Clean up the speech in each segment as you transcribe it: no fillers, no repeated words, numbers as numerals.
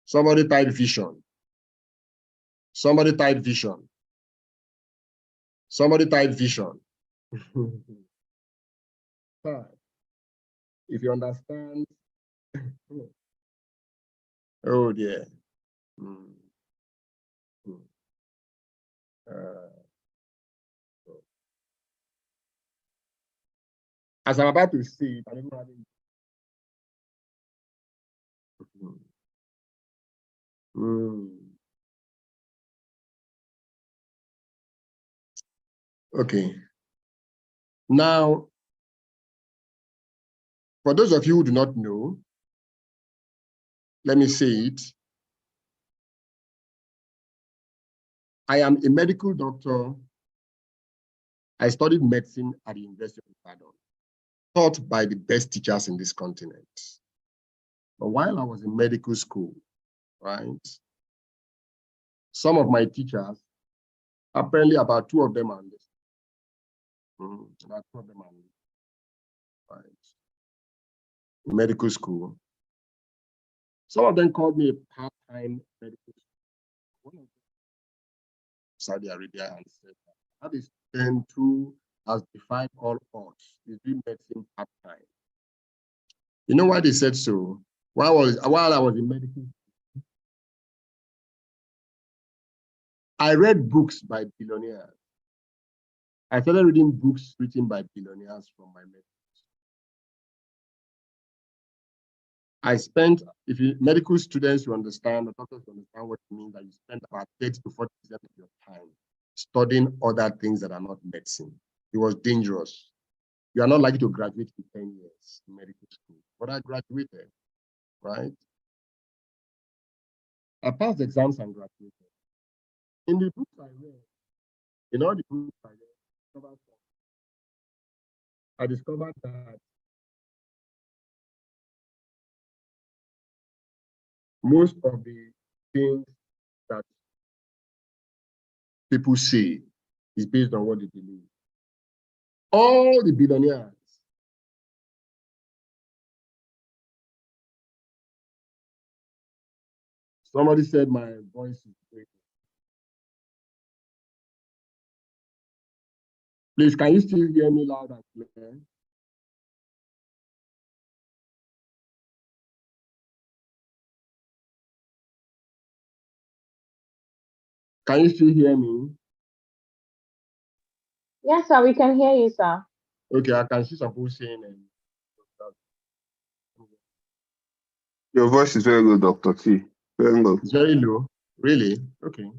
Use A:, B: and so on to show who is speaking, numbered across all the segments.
A: Somebody type vision. Somebody type vision. Somebody type vision. If you understand. Oh dear. As I'm about to say it, I don't have Okay. Now, for those of you who do not know, let me say it. I am a medical doctor. I studied medicine at the University of Ibadan, taught by the best teachers in this continent. But while I was in medical school, right, some of my teachers, apparently about two of them are this. About two of them are this, right, in medical school. Some of them called me a part-time medical student. One of them, Saudi Arabia, and said that is 10 2 has defied all odds. He's doing medicine part-time. You know why they said so? While I was in medical school, I read books by billionaires. I started reading books written by billionaires from my medical school. I spent, if you medical students, you understand, or doctors understand what it means, that you spend about 30 to 40% of your time studying other things that are not medicine. It was dangerous. You are not likely to graduate in 10 years in medical school. But I graduated, right? I passed exams and graduated. In the books I read, in all the books I read, I discovered that most of the things that people say is based on what they believe. All the billionaires, somebody said my voice is breaking. Please, can you still hear me loud and clear? Can you still hear me?
B: Yes, sir, we can hear you, sir.
A: Okay, I can see some people saying
C: your voice is very low, Dr. T. Very low.
A: It's very low. Really? Okay.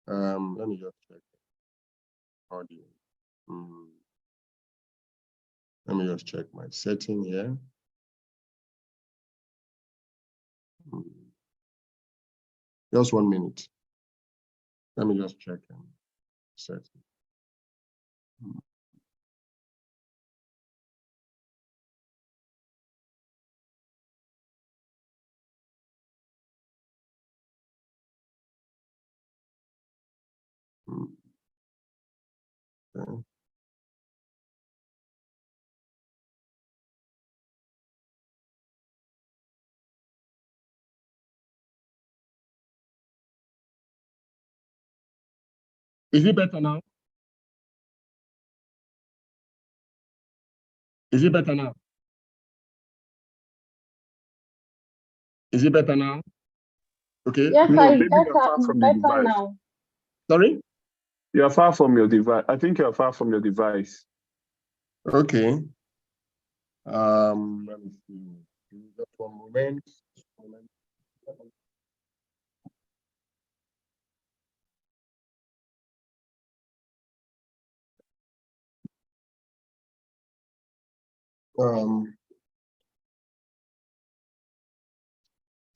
A: Let me just check audio. Let me just check my setting here. Just 1 minute. Let me just check setting. Okay. Is it better now? Is it better now? Is it better now? Okay.
B: Yes,
C: No,
B: sir,
C: maybe
B: it's
C: you're far from the
B: better
C: device.
B: now.
A: Sorry?
C: You're far from your device. I think you're far from your device.
A: Okay. Let me see. Just 1 moment.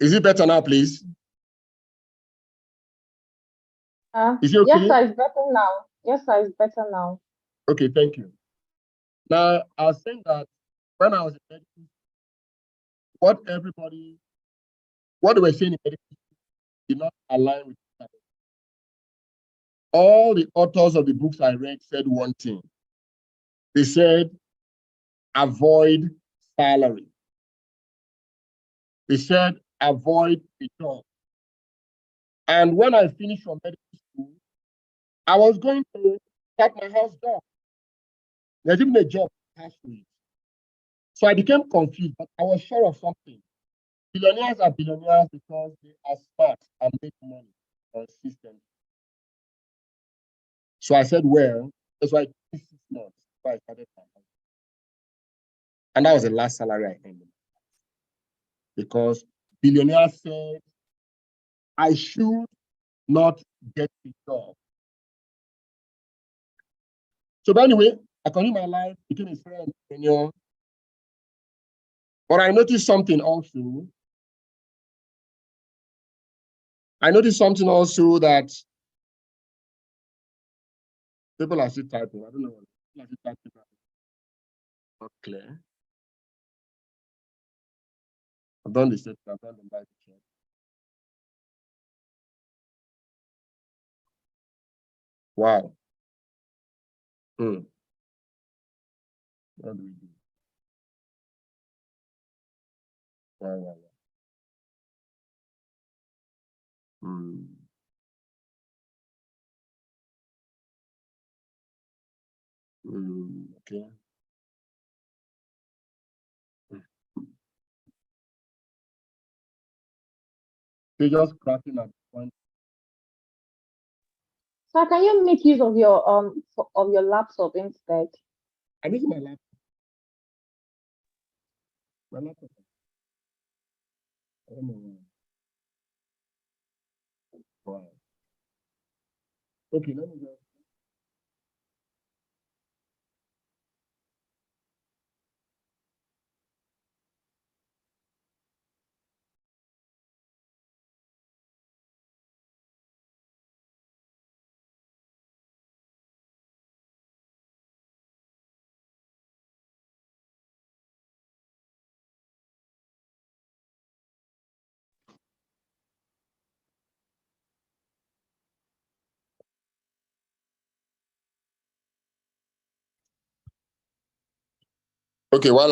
A: Is it better now, please? Is it okay?
B: Yes, sir, it's better now. Yes, sir, it's better now.
A: Okay, thank you. Now, I was saying that when I was in medical, what they were saying in medical did not align with each other. All the authors of the books I read said one thing. They said, avoid salary. They said, avoid a job. And when I finished from medical school, I was going to start my house job. There's even a job attached to it. So I became confused, but I was sure of something. Billionaires are billionaires because they are smart and make money consistently. So I said, well, that's why 6 months before I started my house. And that was the last salary I earned. Because billionaires said I should not get a job. So but anyway, I continued my life, became a friend, but I noticed something also. That people are still typing. I don't know. People are still typing. Not clear. I've done the set. I've done the live check. Wow. What do we do? Wow. Okay. They're just cracking at point.
B: So can you make use of your laptop instead?
A: I'm using my laptop. My laptop. I don't know. Wow. Okay, let me go. Okay, wow.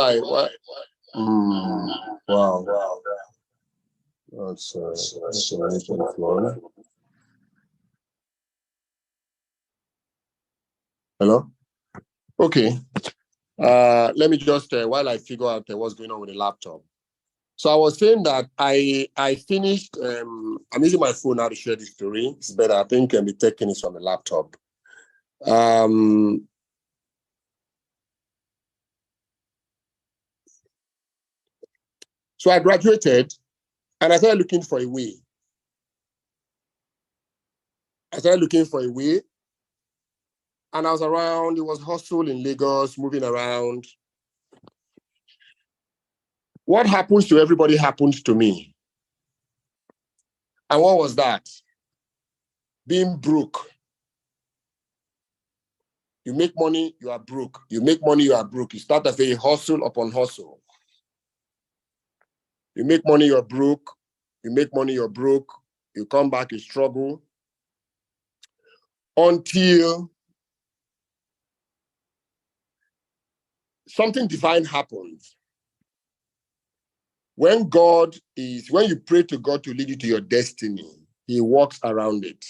A: That's hello? Okay. Let me just, while I figure out what's going on with the laptop. So I was saying that I finished, I'm using my phone now to share this story. It's better. I think can be taking it from the laptop. So I graduated and I started looking for a way. And I was around, it was hustle in Lagos, moving around. What happens to everybody happened to me. And what was that? Being broke. You make money, you are broke. You make money, you are broke. You start a hustle upon hustle. You make money, you're broke. You make money, you're broke. You come back, you struggle. Until something divine happens. When you pray to God to lead you to your destiny, He walks around it.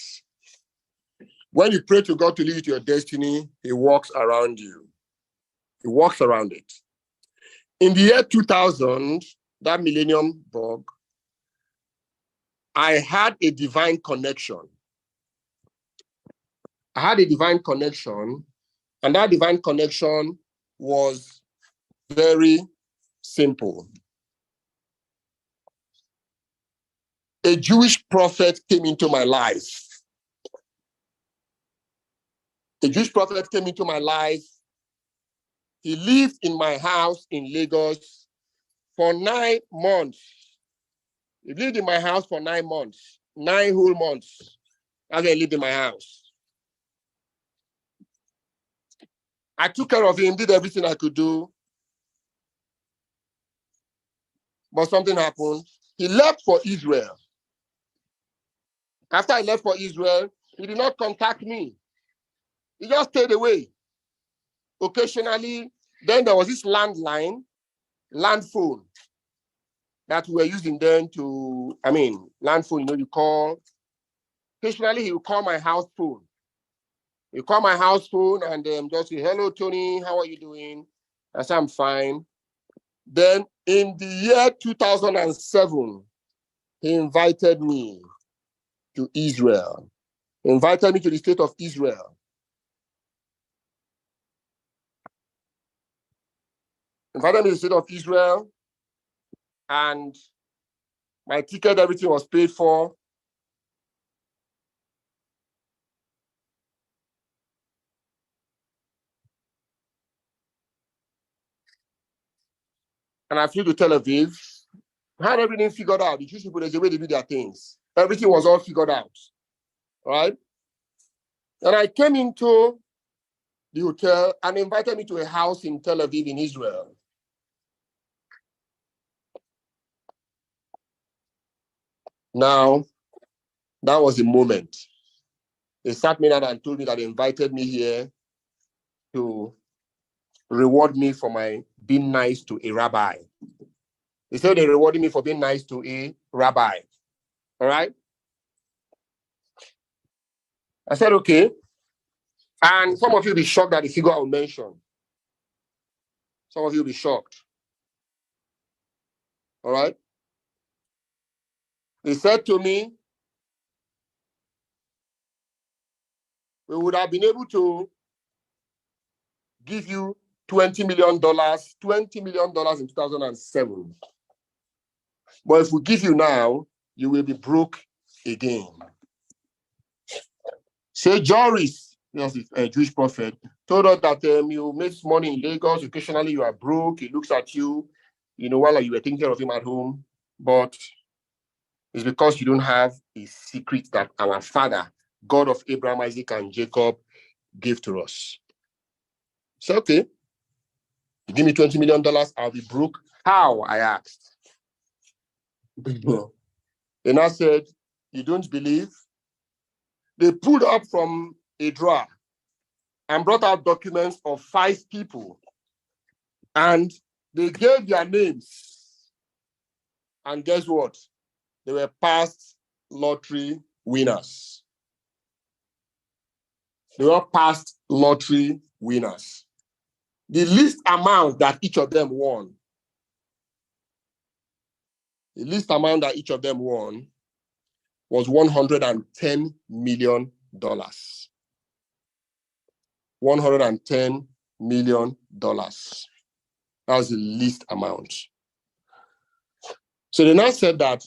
A: When you pray to God to lead you to your destiny, He walks around you. He walks around it. In the year 2000, that millennium bug, I had a divine connection. And that divine connection was very simple. A Jewish prophet came into my life. He lived in my house in Lagos for 9 months. He lived in my house for 9 months, 9 whole months. He lived in my house. I took care of him, did everything I could do. But something happened. He left for Israel. After I left for Israel, he did not contact me. He just stayed away. Occasionally, then there was this land phone. that we were using then to, land phone, you call. Occasionally, he would call my house phone. He call my house phone and just say, hello, Tony, how are you doing? I said, I'm fine. Then in the year 2007, he invited me to Israel. He invited me to the state of Israel. Invited me to the state of Israel, and my ticket, everything was paid for. And I flew to Tel Aviv. Had everything figured out. The Jewish people, there's a way they do their things. Everything was all figured out, right? And I came into the hotel and invited me to a house in Tel Aviv in Israel. Now, that was the moment. They sat me down and told me that they invited me here to reward me for my being nice to a rabbi. They said they rewarded me for being nice to a rabbi. All right? I said, okay. And some of you will be shocked at the figure I will mention. Some of you will be shocked. All right? They said to me, we would have been able to give you $20 million in 2007. But if we give you now, you will be broke again. Say Joris, a Jewish prophet, told us that you make money in Lagos, occasionally you are broke, he looks at you, while you were taking care of him at home, but it's because you don't have a secret that our Father, God of Abraham, Isaac, and Jacob, gave to us. So, okay, you give me $20 million, I'll be broke. How? I asked. They now said, you don't believe? They pulled up from a drawer and brought out documents of 5 people. And they gave their names. And guess what? They were past lottery winners. They were past lottery winners. The least amount that each of them won, was $110 million. $110 million. That was the least amount. So they now said that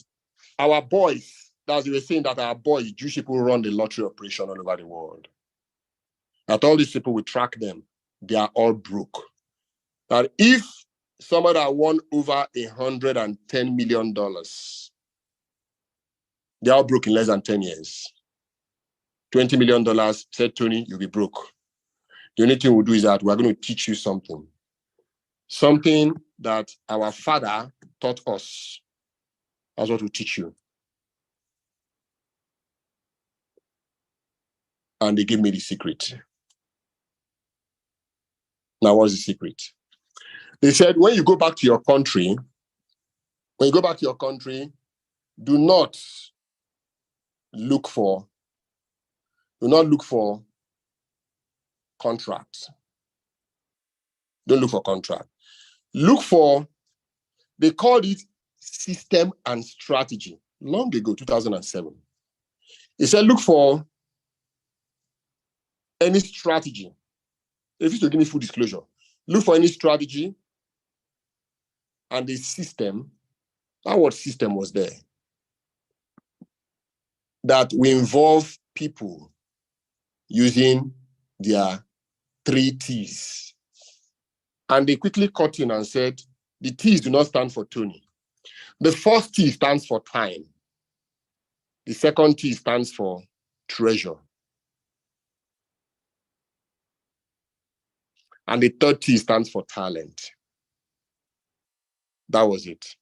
A: our boys, that they were saying that our boys, Jewish people, run the lottery operation all over the world. That all these people, we track them, they are all broke. That if somebody that won over $110 million, they are broke in less than 10 years. $20 million, said Tony, you'll be broke. The only thing we'll do is that we're going to teach you something. Something that our Father taught us. That's what we'll teach you. And they gave me the secret. Now, what's the secret? They said, when you go back to your country, do not look for contracts. Don't look for contract. Look for, they called it system and strategy. Long ago, 2007. They said, look for any strategy. They refused to give me full disclosure. Look for any strategy and the system. That word system was there. That will involve people using their 3 T's. And they quickly cut in and said, the T's do not stand for Tony. The first T stands for time. The second T stands for treasure. And the third T stands for talent. That was it.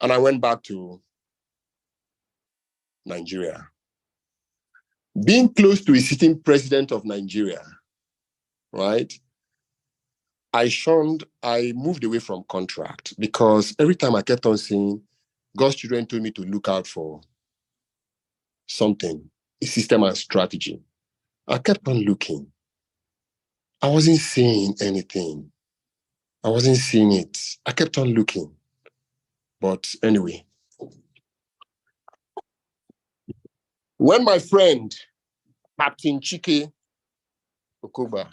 A: And I went back to Nigeria. Being close to a sitting president of Nigeria, right? I moved away from contract because every time I kept on saying, God's children told me to look out for something, a system and strategy. I kept on looking. I wasn't seeing anything. I wasn't seeing it. I kept on looking. But anyway, when my friend, Captain Chike Okuba,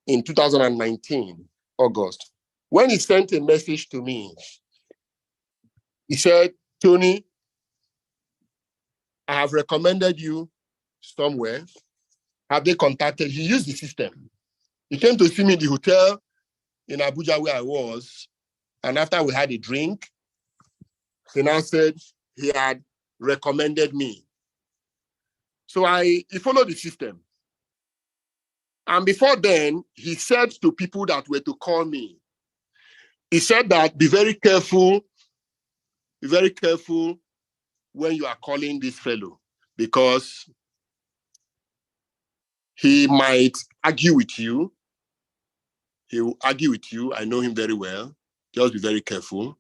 A: in 2019, August, when he sent a message to me, he said, Tony, I have recommended you somewhere. Have they contacted? He used the system. He came to see me in the hotel in Abuja where I was. And after we had a drink, he now said he had recommended me. So he followed the system. And before then, he said to people that were to call me, he said that be very careful when you are calling this fellow, because he might argue with you. He will argue with you. I know him very well. Just be very careful.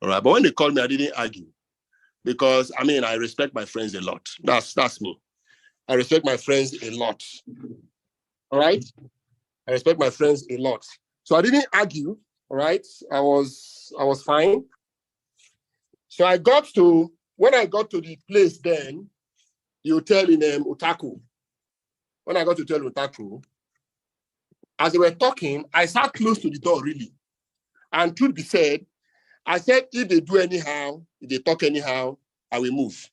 A: All right. But when they called me, I didn't argue because, I mean, I respect my friends a lot. That's me. I respect my friends a lot. All right. I respect my friends a lot. So I didn't argue. All right. I was fine. So when I got to the place then, the hotel in Otaku. When I got to tell Otaku, as they were talking, I sat close to the door really. And truth be said, I said, if they do anyhow, if they talk anyhow, I will move.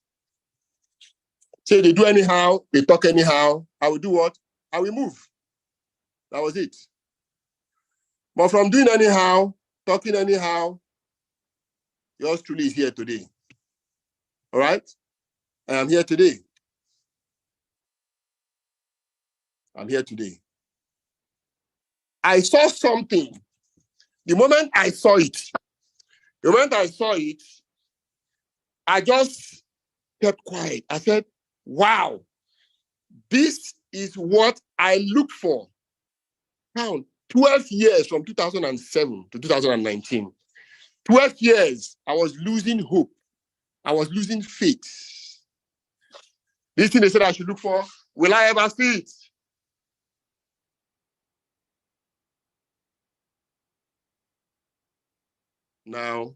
A: Say they do anyhow, they talk anyhow, I will do what? I will move. That was it. But from doing anyhow, talking anyhow, yours truly is here today. All right? I am here today. I'm here today. I saw something. The moment I saw it, I just kept quiet. I said, wow, this is what I looked for. Now, 12 years from 2007 to 2019. 12 years, I was losing hope. I was losing faith. This thing they said I should look for, will I ever see it? Now,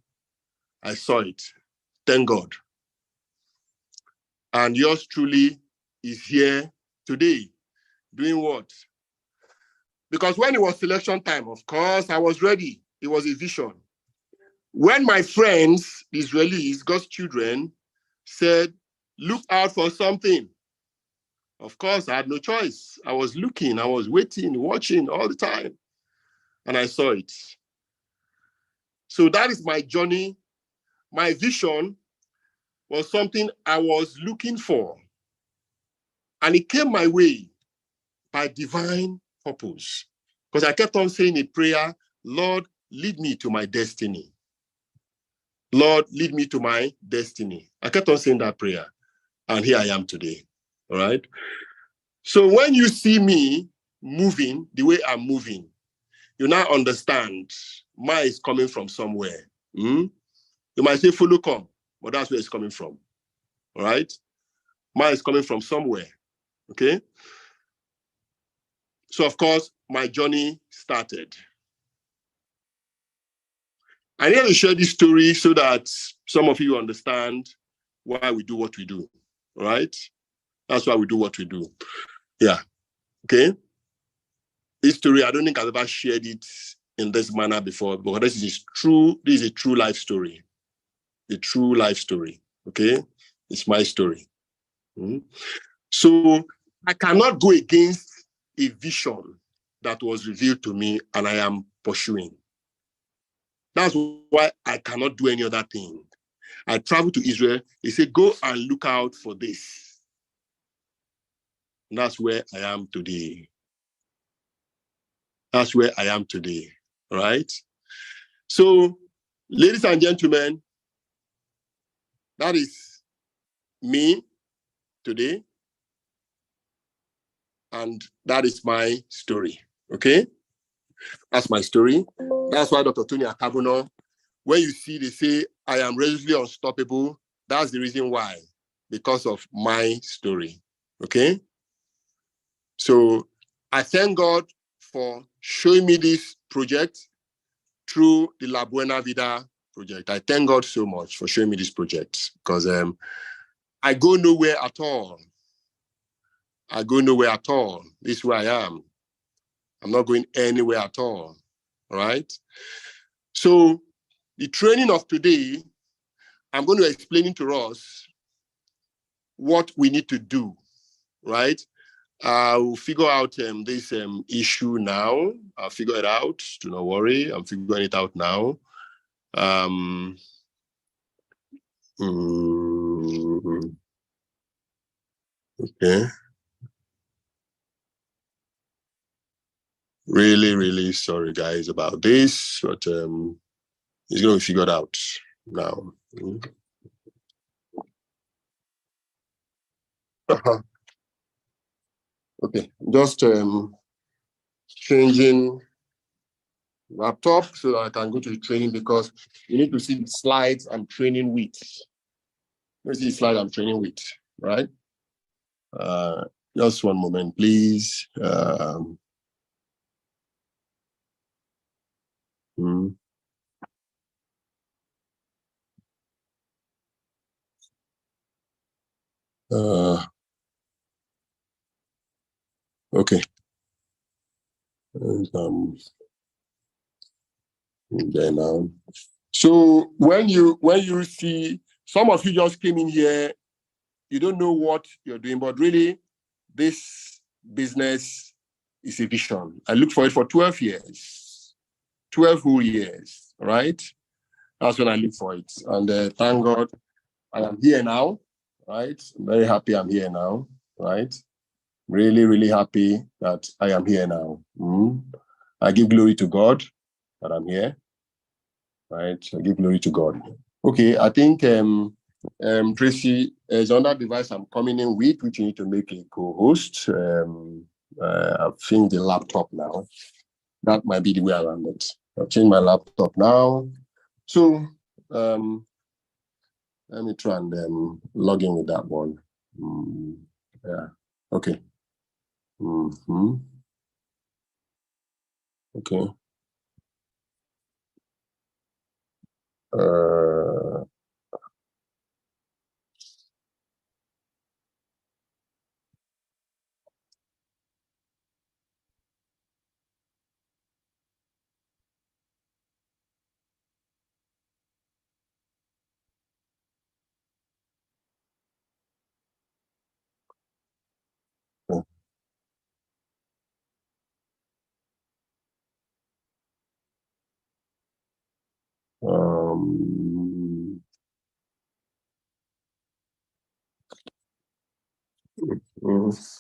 A: I saw it. Thank God. And yours truly is here today. Doing what? Because when it was selection time, of course, I was ready. It was a vision. When my friends, the Israelis, God's children, said, look out for something, of course, I had no choice. I was looking, I was waiting, watching all the time. And I saw it. So that is my journey. My vision was something I was looking for. And it came my way by divine purpose. Because I kept on saying in prayer, Lord, lead me to my destiny. Lord, lead me to my destiny. I kept on saying that prayer. And here I am today. All right. So when you see me moving the way I'm moving, you now understand mine is coming from somewhere. You might say follow come, but that's where it's coming from. All right. Mine is coming from somewhere. Okay. So of course, my journey started. I need to share this story so that some of you understand why we do what we do. All right. That's why we do what we do. Yeah. Okay. This story, I don't think I've ever shared it in this manner before, but this is a true life story. A true life story. Okay. It's my story. So I cannot go against a vision that was revealed to me and I am pursuing. That's why I cannot do any other thing. I traveled to Israel. They said, go and look out for this. And that's where I am today. That's where I am today. All right. So, ladies and gentlemen, that is me today. And that is my story. Okay. That's my story. That's why Dr. Tony Akabuno, when you see they say, I am religiously unstoppable, that's the reason why, because of my story. Okay? So I thank God for showing me this project through the La Buena Vida project. I thank God so much for showing me this project because I go nowhere at all. I go nowhere at all. This is where I am. I'm not going anywhere at all. All right? So the training of today, I'm going to explain to us what we need to do, right? I'll figure out this issue now. I'll figure it out. Do not worry. I'm figuring it out now. Okay. Really, really sorry, guys, about this, but it's going to be figured out now. Okay, just changing laptop so that I can go to the training because you need to see the slides I'm training with. Let me see the slide I'm training with, right? Just one moment, please. Okay. There now. So when you see, some of you just came in here, you don't know what you're doing, but really, this business is a vision. I looked for it for 12 years, 12 whole years, right? That's when I looked for it. And thank God I am here now, right? I'm very happy I'm here now, right? Really, really happy that I am here now. I give glory to God that I'm here, right? I give glory to God. Okay, I think Tracy is on that device I'm coming in with, which you need to make a co-host. I've changed the laptop now. That might be the way around it. I've changed my laptop now. So let me try and log in with that one. Yeah, okay. Okay. Um, mm,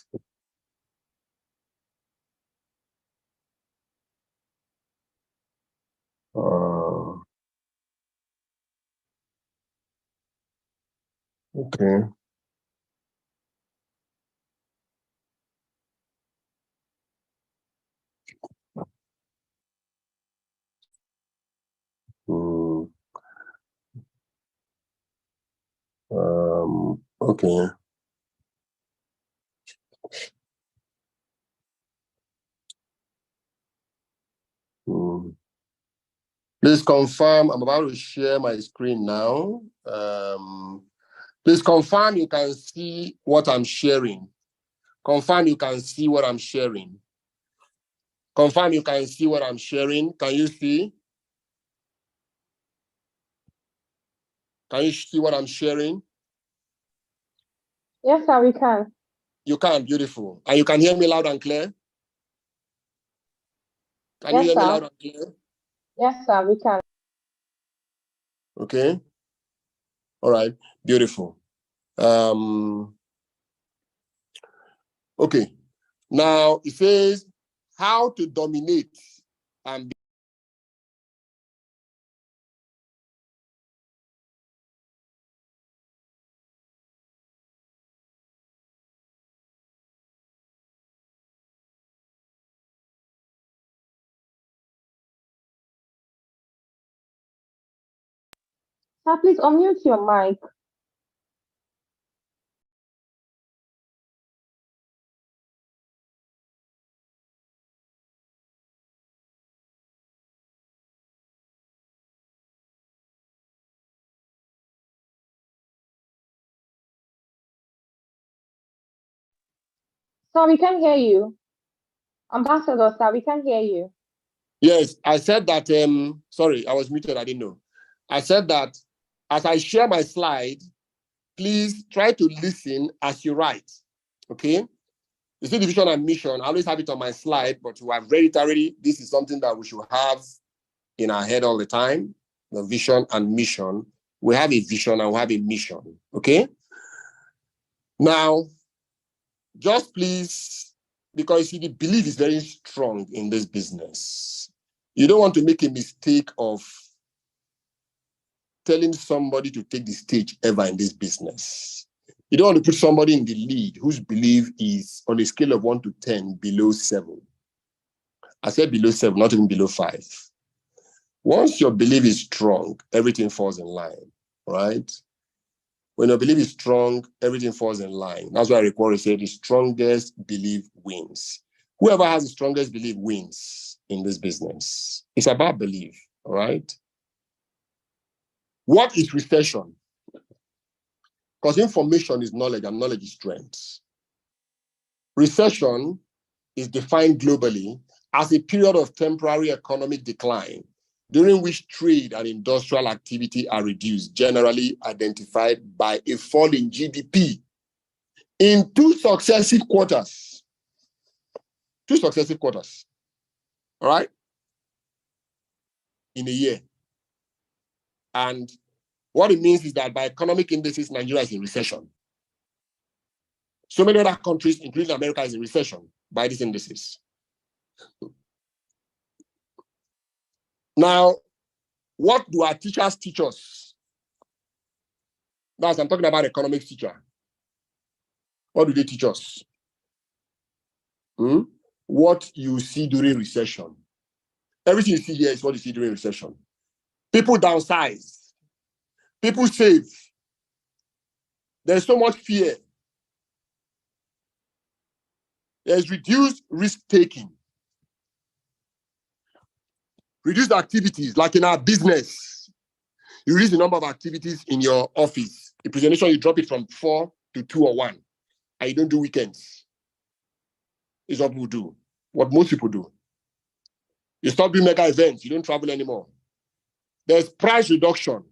A: okay. Mm, okay. Please confirm. I'm about to share my screen now. Please confirm you can see what I'm sharing. Confirm you can see what I'm sharing. Confirm you can see what I'm sharing. Can you see? Can you see what I'm sharing?
B: Yes, sir, we can.
A: You can, beautiful. And you can hear me loud and clear? Can you
B: Yes,
A: hear me
B: sir.
A: loud and clear?
B: Yes, sir, we can.
A: Okay. All right. Beautiful. Okay. Now it says how to dominate and
B: Sir, please unmute your mic. Sir, we can't hear you. Ambassador, sir, we can't hear you.
A: Yes, I said that, sorry, I was muted, I didn't know. I said that as I share my slide, please try to listen as you write, okay? You see the vision and mission, I always have it on my slide, but to have read it already, this is something that we should have in our head all the time, the vision and mission. We have a vision and we have a mission, okay? Now, just please, because you see, the belief is very strong in this business. You don't want to make a mistake of telling somebody to take the stage ever in this business. You don't want to put somebody in the lead whose belief is on a scale of 1 to 10 below 7. I said below 7, not even below 5. Once your belief is strong, everything falls in line, right? When your belief is strong, everything falls in line. That's why Rick Warren said the strongest belief wins. Whoever has the strongest belief wins in this business. It's about belief, all right? What is recession? Because information is knowledge and knowledge is strength. Recession is defined globally as a period of temporary economic decline during which trade and industrial activity are reduced, generally identified by a fall in GDP in 2 successive quarters. 2 successive quarters, all right? In a year. And what it means is that by economic indices, Nigeria is in recession. So many other countries, including America, is in recession by these indices. Now, what do our teachers teach us? That's, I'm talking about economics teacher. What do they teach us? What you see during recession. Everything you see here is what you see during recession. People downsize. People save. There's so much fear. There's reduced risk-taking. Reduced activities, like in our business. You reduce the number of activities in your office. The presentation, you drop it from 4 to 2 or 1. And you don't do weekends. It's what people do. What most people do. You stop doing mega events. You don't travel anymore. There's price reduction.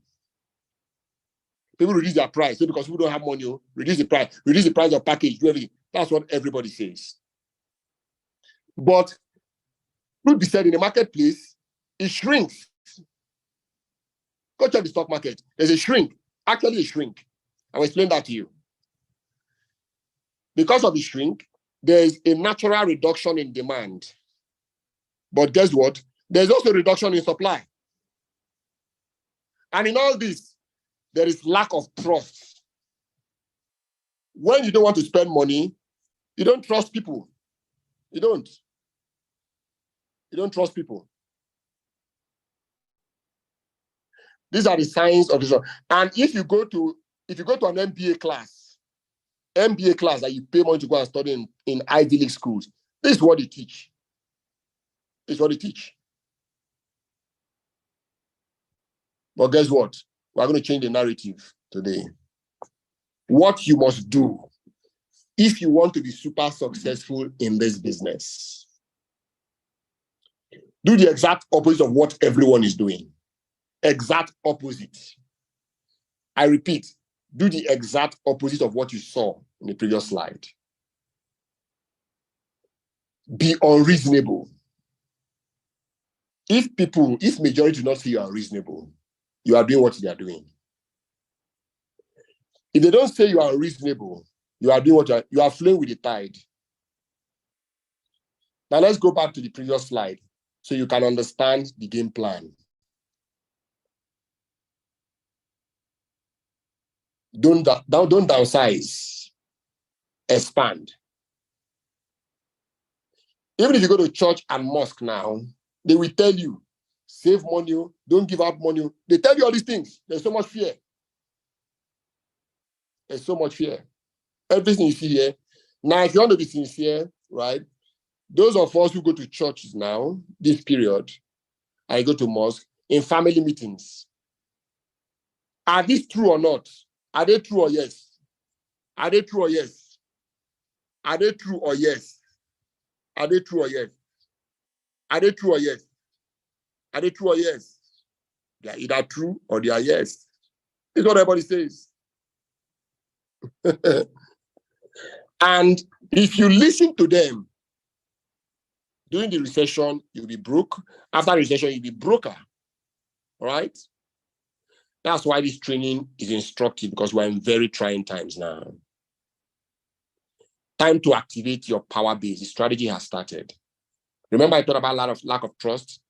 A: People reduce their price. So because people don't have money, reduce the price. Reduce the price of package. Do everything. That's what everybody says. But truth be said, in the marketplace, it shrinks. Go check the stock market. There's a shrink. Actually, a shrink. I'll explain that to you. Because of the shrink, there's a natural reduction in demand. But guess what? There's also a reduction in supply. And in all this, there is lack of trust. When you don't want to spend money, you don't trust people. You don't. You don't trust people. These are the signs of this. And if you go to an MBA class that you pay money to go and study in Ivy League schools, this is what they teach. This is what they teach. But guess what? We're going to change the narrative today. What you must do if you want to be super successful in this business, do the exact opposite of what everyone is doing. Exact opposite. I repeat, do the exact opposite of what you saw in the previous slide. Be unreasonable. If majority do not see you unreasonable, you are doing what they are doing. If they don't say you are unreasonable, you are doing what you are flowing with the tide. Now let's go back to the previous slide so you can understand the game plan. Don't downsize, expand. Even if you go to church and mosque now, they will tell you, save money, don't give out money. They tell you all these things. There's so much fear. There's so much fear. Everything you see here. Now, if you want to be sincere, right? Those of us who go to churches now, this period, I go to mosque, in family meetings. Are these true or not? Are they true or yes? Are they true or yes? Are they true or yes? Are they true or yes? Are they true or yes? Are they true or yes? They are either true or they are yes. It's what everybody says. And if you listen to them, during the recession, you'll be broke. After recession, you'll be broker. All right? That's why this training is instructive, because we're in very trying times now. Time to activate your power base. The strategy has started. Remember, I talked about lack of trust.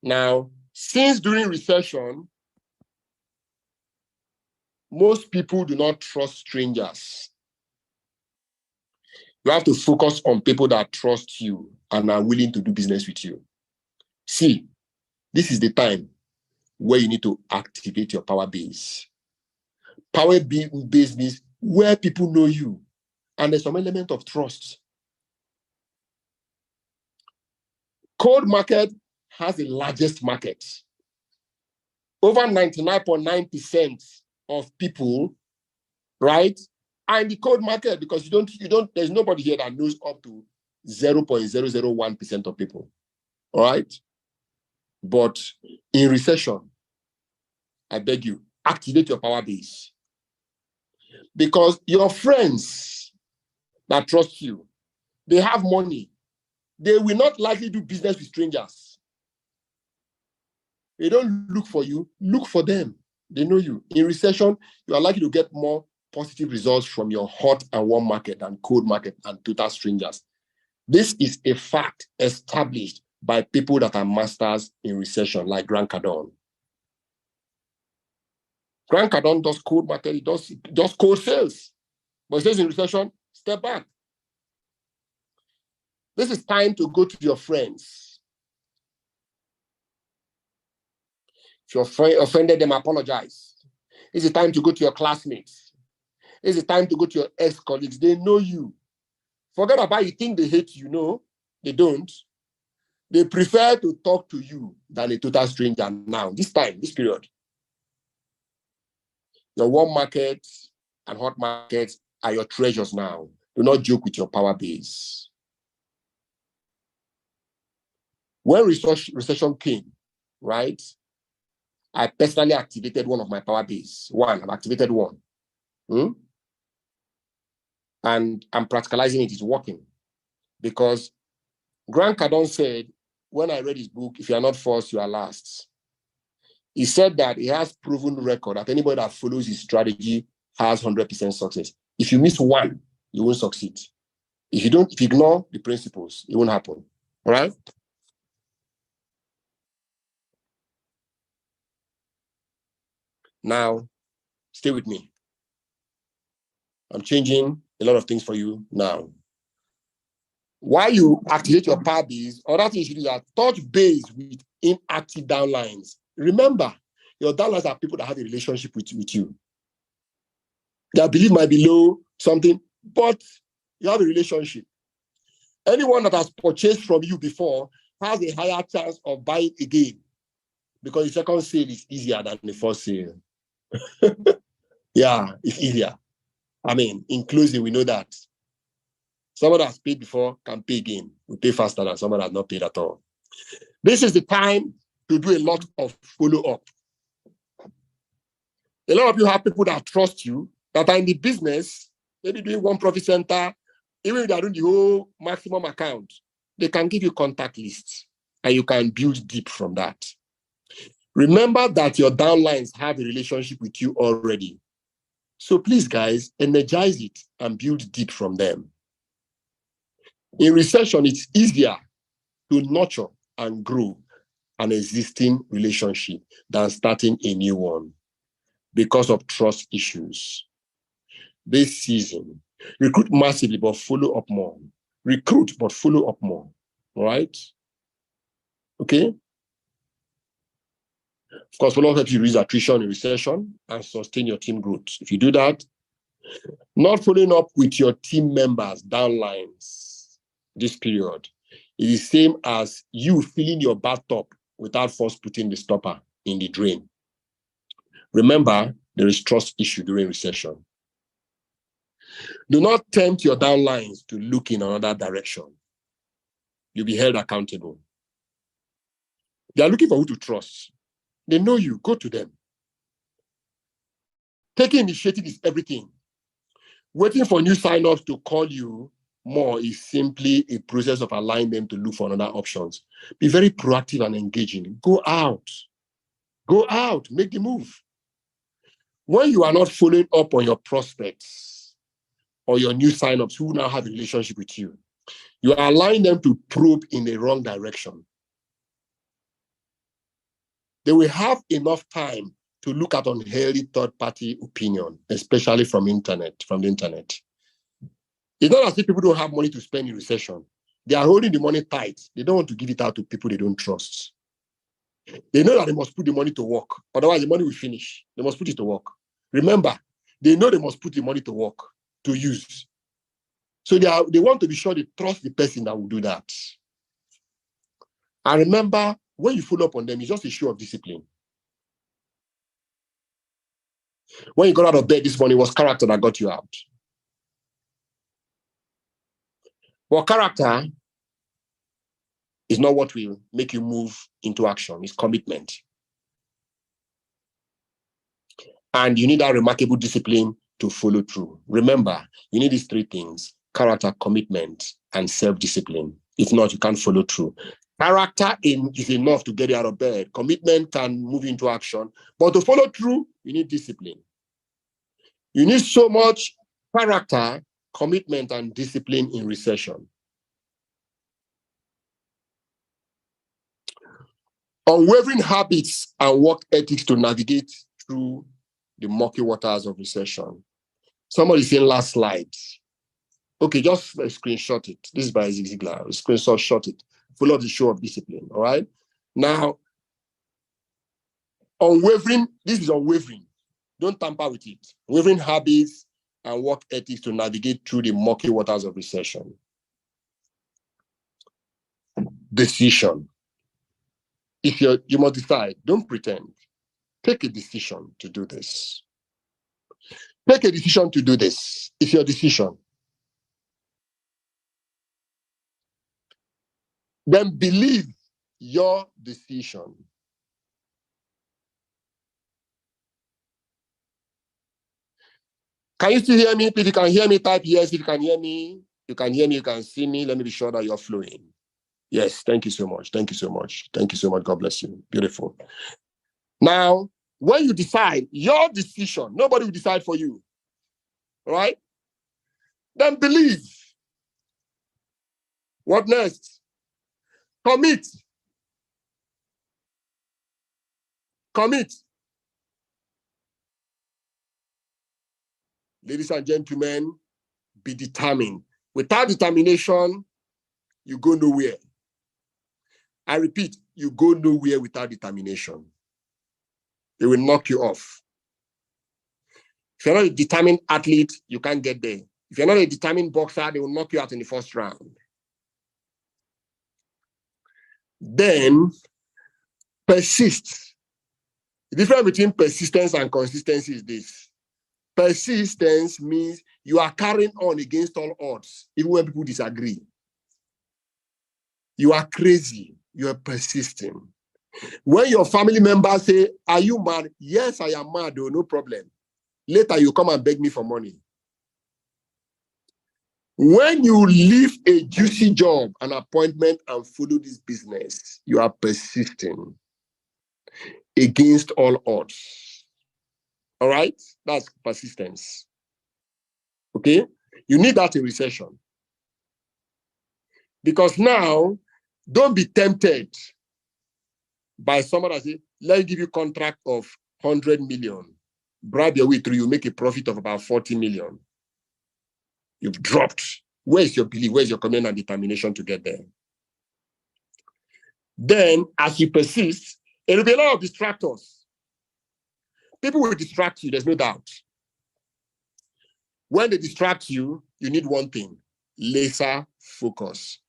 A: Now, since during recession, most people do not trust strangers. You have to focus on people that trust you and are willing to do business with you. See, this is the time where you need to activate your power base. Power base means where people know you, and there's some element of trust. Cold market has the largest market. Over 99.9% of people, right, are in the cold market, because there's nobody here that knows up to 0.001% of people. All right? But in recession, I beg you, activate your power base. Because your friends that trust you, they have money. They will not likely do business with strangers. They don't look for you, look for them. They know you. In recession, you are likely to get more positive results from your hot and warm market and cold market and total strangers. This is a fact established by people that are masters in recession, like Grant Cardone. Grant Cardone does cold market, he does cold sales. But he says in recession, step back. This is time to go to your friends. If your friend offended them, apologize. This is time to go to your classmates. This is time to go to your ex-colleagues. They know you. Forget about you think they hate you. No, they don't. They prefer to talk to you than a total stranger now, this time, this period. Your warm markets and hot markets are your treasures now. Do not joke with your power base. When recession came, right, I personally activated one of my power base. I've activated one. And I'm practicalizing it. It's working. Because Grant Cardone said, when I read his book, if you are not first, you are last. He said that he has proven record that anybody that follows his strategy has 100% success. If you miss one, you won't succeed. If you ignore the principles, it won't happen. All right? Now, stay with me. I'm changing a lot of things for you now. While you activate your power base, other things you do are touch base with inactive downlines. Remember, your downlines are people that have a relationship with you. Their belief might be low, something, but you have a relationship. Anyone that has purchased from you before has a higher chance of buying again, because the second sale is easier than the first sale. Yeah, it's easier. I mean, in closing, we know that someone that has paid before can pay again. We pay faster than someone that has not paid at all. This is the time to do a lot of follow-up. A lot of you have people that trust you, that are in the business, maybe doing one profit center, even if they are doing the whole maximum account, they can give you contact lists and you can build deep from that. Remember that your downlines have a relationship with you already. So please, guys, energize it and build deep from them. In recession, it's easier to nurture and grow an existing relationship than starting a new one because of trust issues. This season, recruit massively, but follow up more. Recruit, but follow up more. All right? Okay? Of course, follow-up helps you reduce attrition in recession and sustain your team growth. If you do that, not following up with your team members downlines this period is the same as you filling your bathtub without first putting the stopper in the drain. Remember, there is trust issue during recession. Do not tempt your downlines to look in another direction. You'll be held accountable. They are looking for who to trust. They know you. Go to them. Taking initiative is everything. Waiting for new sign-ups to call you more is simply a process of allowing them to look for another options. Be very proactive and engaging. Go out. Go out. Make the move. When you are not following up on your prospects or your new sign-ups who now have a relationship with you, you are allowing them to probe in the wrong direction. They will have enough time to look at unhealthy third-party opinion, especially from the internet. It's not as if people don't have money to spend in recession. They are holding the money tight. They don't want to give it out to people they don't trust. They know that they must put the money to work. Otherwise, the money will finish. They must put it to work. Remember, they know they must put the money to work, to use. So they want to be sure they trust the person that will do that. And remember, when you follow up on them, it's just a show of discipline. When you got out of bed this morning, it was character that got you out. But character is not what will make you move into action. It's commitment. And you need that remarkable discipline to follow through. Remember, you need these three things: character, commitment, and self-discipline. If not, you can't follow through. Character is enough to get you out of bed. Commitment can move into action. But to follow through, you need discipline. You need so much character, commitment, and discipline in recession. Unwavering habits and work ethics to navigate through the murky waters of recession. Somebody saying last slide. Okay, just screenshot it. This is by Zig Ziglar. Shot it. Follow the show of discipline, all right? Now, unwavering, this is unwavering. Don't tamper with it. Unwavering habits and work ethics to navigate through the murky waters of recession. Decision. If you must decide, don't pretend. Take a decision to do this. Take a decision to do this. It's your decision. Then believe your decision. Can you still hear me? If you can hear me, type yes. If you can hear me, you can see me. Let me be sure that you're flowing. Yes, thank you so much. Thank you so much. Thank you so much. God bless you. Beautiful. Now, when you decide, your decision, nobody will decide for you. All right? Then believe. What next? Commit. Commit. Ladies and gentlemen, be determined. Without determination, you go nowhere. I repeat, you go nowhere without determination. It will knock you off. If you're not a determined athlete, you can't get there. If you're not a determined boxer, they will knock you out in the first round. Then, persist. The difference between persistence and consistency is this. Persistence means you are carrying on against all odds, even when people disagree. You are crazy. You are persisting. When your family members say, "Are you mad?" "Yes, I am mad, though, no problem." Later, you come and beg me for money. When you leave a juicy job, an appointment, and follow this business, you are persisting against all odds. All right? That's persistence. Okay? You need that in recession. Because now, don't be tempted by someone that says, "Let me give you a contract of 100 million. Bribe your way through, you make a profit of about 40 million. You've dropped. Where's your belief? Where's your commitment and determination to get there? Then, as you persist, It will be a lot of distractors. People will distract you, there's no doubt. When they distract you, you need one thing, laser focus.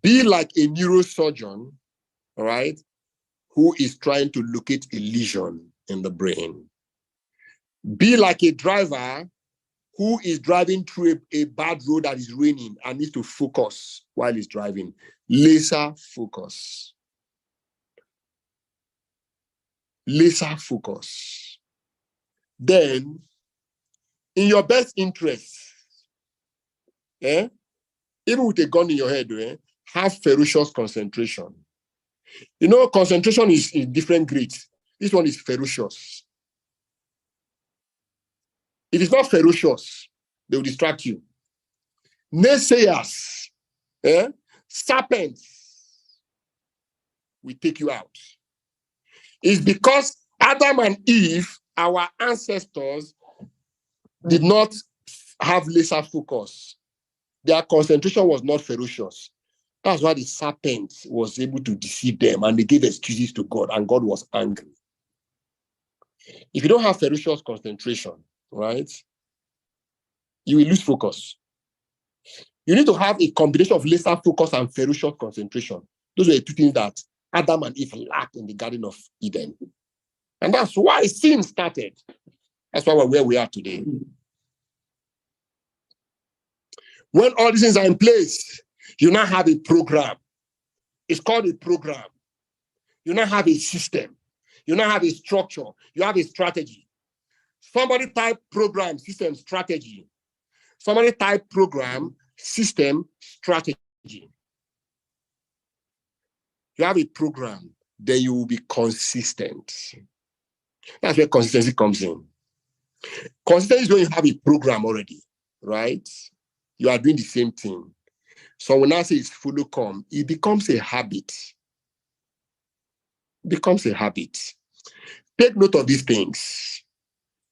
A: Be like a neurosurgeon, all right, who is trying to locate a lesion in the brain. Be like a driver who is driving through a bad road that is raining and needs to focus while he's driving. Laser focus. Laser focus. Then, in your best interest, even with a gun in your head, have ferocious concentration. You know, concentration is in different grades. This one is ferocious. If it's not ferocious, they will distract you. Naysayers, serpents will take you out. It's because Adam and Eve, our ancestors, did not have laser focus. Their concentration was not ferocious. That's why the serpent was able to deceive them, and they gave excuses to God, and God was angry. If you don't have ferocious concentration, right, you will lose focus. You need to have a combination of laser focus and ferocious concentration. Those were the two things that Adam and Eve lacked in the Garden of Eden. And that's why sin started. That's why we're where we are today. When all these things are in place, you now have a program. It's called a program. You now have a system. You now have a structure. You have a strategy. Somebody type program, system, strategy. Somebody type program, system, strategy. You have a program, then you will be consistent. That's where consistency comes in. Consistency is when you have a program already, right? You are doing the same thing. So when I say it's follow come, it becomes a habit. It becomes a habit. Take note of these things.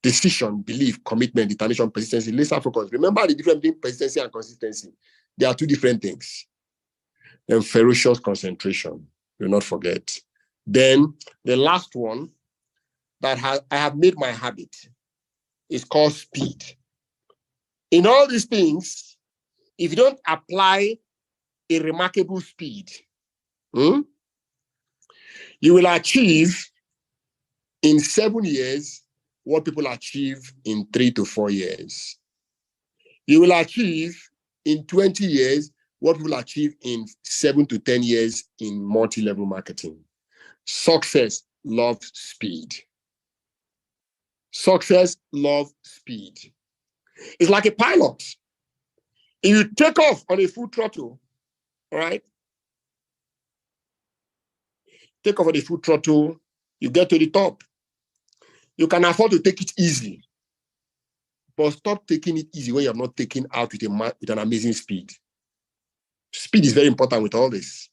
A: Decision, belief, commitment, determination, persistency, laser focus. Remember the difference between persistency and consistency. They are two different things. And ferocious concentration. Do not forget. Then the last one that I have made my habit is called speed. In all these things, if you don't apply a remarkable speed, you will achieve in 7 years what people achieve in 3 to 4 years. You will achieve in 20 years what people achieve in 7 to 10 years in multi-level marketing. Success loves speed. Success loves speed. It's like a pilot. If you take off on a full throttle, all right? Take off on a full throttle, you get to the top. You can afford to take it easy, but stop taking it easy when you're not taking out with an amazing speed. Speed is very important with all this.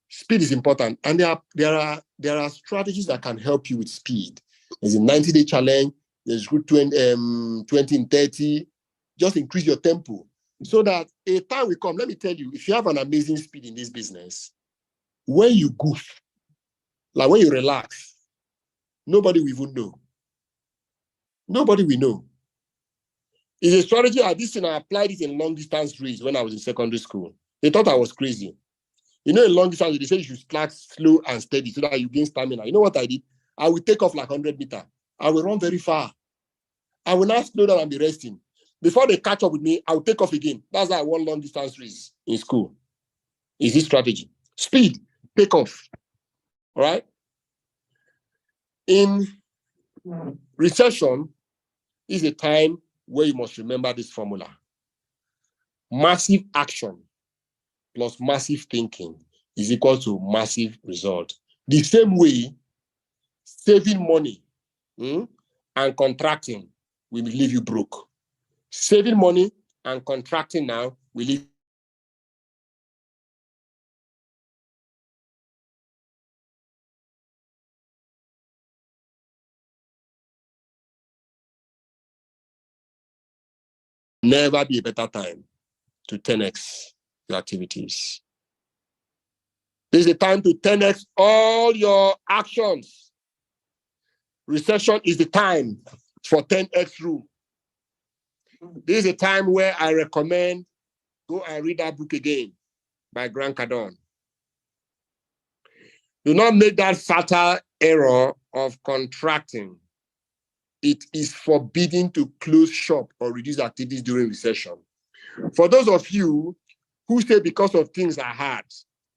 A: Speed is important, and there are strategies that can help you with speed. There's a 90-day challenge. There's good 20 and 30. Just increase your tempo so that a time will come. Let me tell you, if you have an amazing speed in this business, when you goof, like when you relax, nobody will even know. Nobody will know. It's a strategy. I applied it in long distance race when I was in secondary school. They thought I was crazy. You know, in long distance, they say you should start slow and steady so that you gain stamina. You know what I did? I will take off like 100 meters. I will run very far. I will not slow down and be resting. Before they catch up with me, I will take off again. That's how I won long distance race in school. Is this strategy? Speed, take off. All right? In recession is a time where you must remember this formula. Massive action plus massive thinking is equal to massive result. The same way, saving money and contracting will leave you broke. Saving money and contracting now will leave never be a better time to 10x your activities. This is the time to 10x all your actions. Recession is the time for 10x rule. This is a time where I recommend go and read that book again by Grant Cardone. Do not make that fatal error of contracting. It is forbidden to close shop or reduce activities during recession. For those of you who say because of things are hard,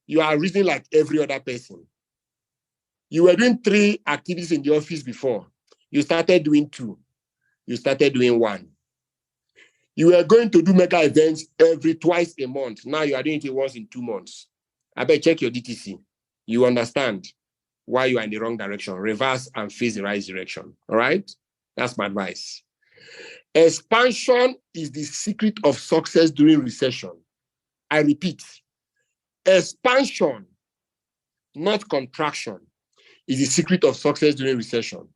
A: you are reasoning like every other person. You were doing 3 activities in the office before. You started doing 2. You started doing 1. You were going to do mega events twice a month. Now you are doing it once in 2 months. I bet check your DTC. You understand why you are in the wrong direction. Reverse and face the right direction. All right? That's my advice. Expansion is the secret of success during recession. I repeat, expansion, not contraction, is the secret of success during recession.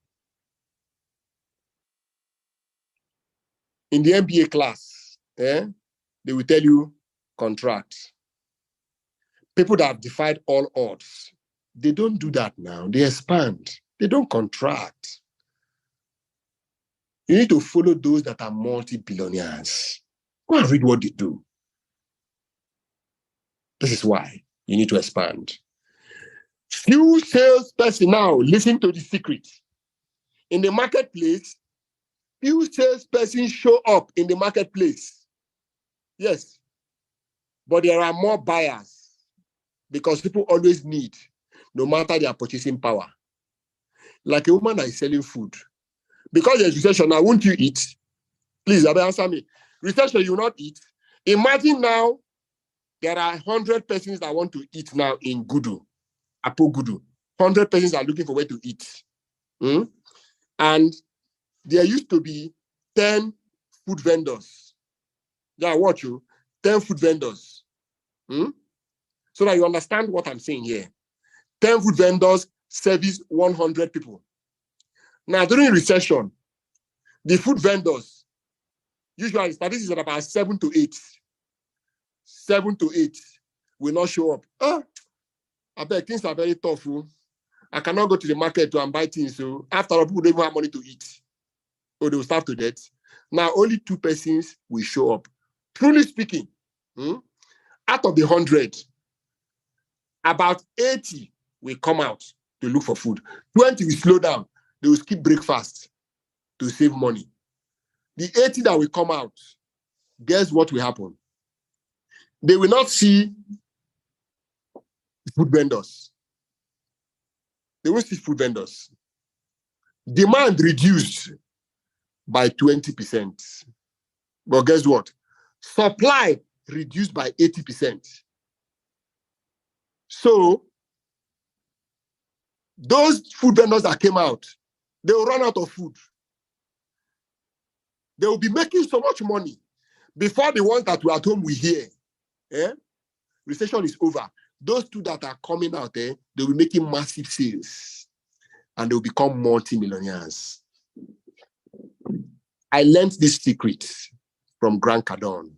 A: In the MBA class, they will tell you contract. People that have defied all odds, they don't do that now. They expand. They don't contract. You need to follow those that are multi-billionaires. Go and read what they do. This is why you need to expand. Few salespersons now, listen to the secret. In the marketplace, few salespersons show up in the marketplace. Yes. But there are more buyers because people always need, no matter their purchasing power. Like a woman that is selling food. Because there's recession now, won't you eat? Please, answer me. Recession, you will not eat. Imagine now, there are 100 persons that want to eat now in Gudu, Apo Gudu. 100 persons are looking for where to eat. And there used to be 10 food vendors. Yeah, watch you. 10 food vendors. So that you understand what I'm saying here. 10 food vendors service 100 people. Now, during recession, the food vendors, usually statistics are about 7 to 8. 7 to 8 will not show up. I bet things are very tough. I cannot go to the market to buy things. So after all, people don't even have money to eat. Or they will starve to death. Now, only 2 persons will show up. Truly speaking, out of the 100, about 80 will come out to look for food. 20 will slow down. They will skip breakfast to save money. The 80 that will come out, guess what will happen? They will not see food vendors. They won't see food vendors. Demand reduced by 20%. But guess what? Supply reduced by 80%. So, those food vendors that came out, they will run out of food. They will be making so much money before the ones that were at home will hear. Recession is over. Those 2 that are coming out, they will be making massive sales and they will become multi-millionaires. I learned this secret from Grant Cardone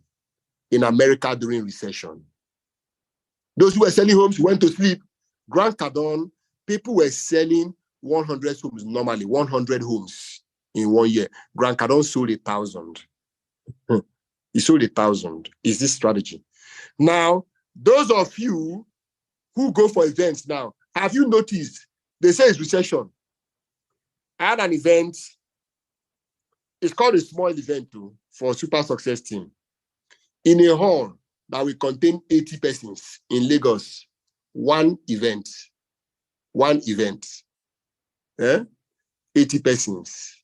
A: in America during recession. Those who were selling homes went to sleep. Grant Cardone, people were selling 100 homes normally, 100 homes in 1 year. Grant Cardone sold 1,000. He sold 1,000. Is this strategy? Now, those of you who go for events now, have you noticed? They say it's recession. I had an event. It's called a small event too, for Super Success Team. In a hall that will contain 80 persons in Lagos. One event. 80 persons.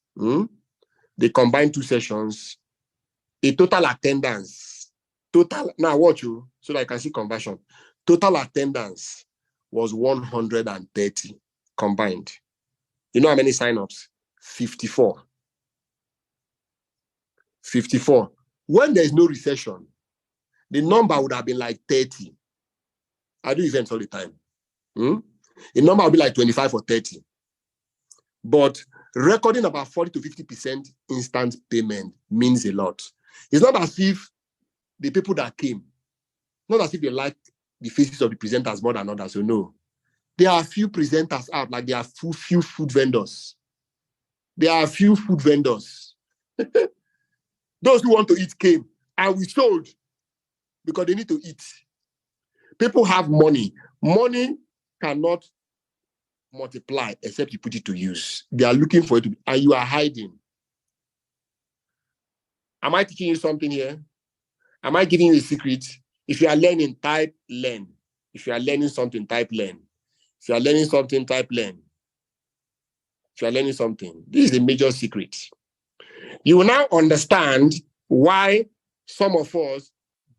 A: They combine 2 sessions. A total attendance. Now watch you, so that I can see conversion. Total attendance was 130 combined. You know how many sign-ups? 54. 54. When there's no recession, the number would have been like 30. I do events all the time. The number would be like 25 or 30. But recording about 40 to 50% instant payment means a lot. It's not as if the people that came, not as if they liked the faces of the presenters more than others. So no. There are a few presenters out, like there are few food vendors. There are a few food vendors. Those who want to eat came, and we sold because they need to eat. People have money. Money cannot multiply except you put it to use. They are looking for it, and you are hiding. Am I teaching you something here? Am I giving you a secret? If you are learning, type learn. If you are learning something, type learn. If you are learning something, type learn. If you are learning something, this is a major secret. You will now understand why some of us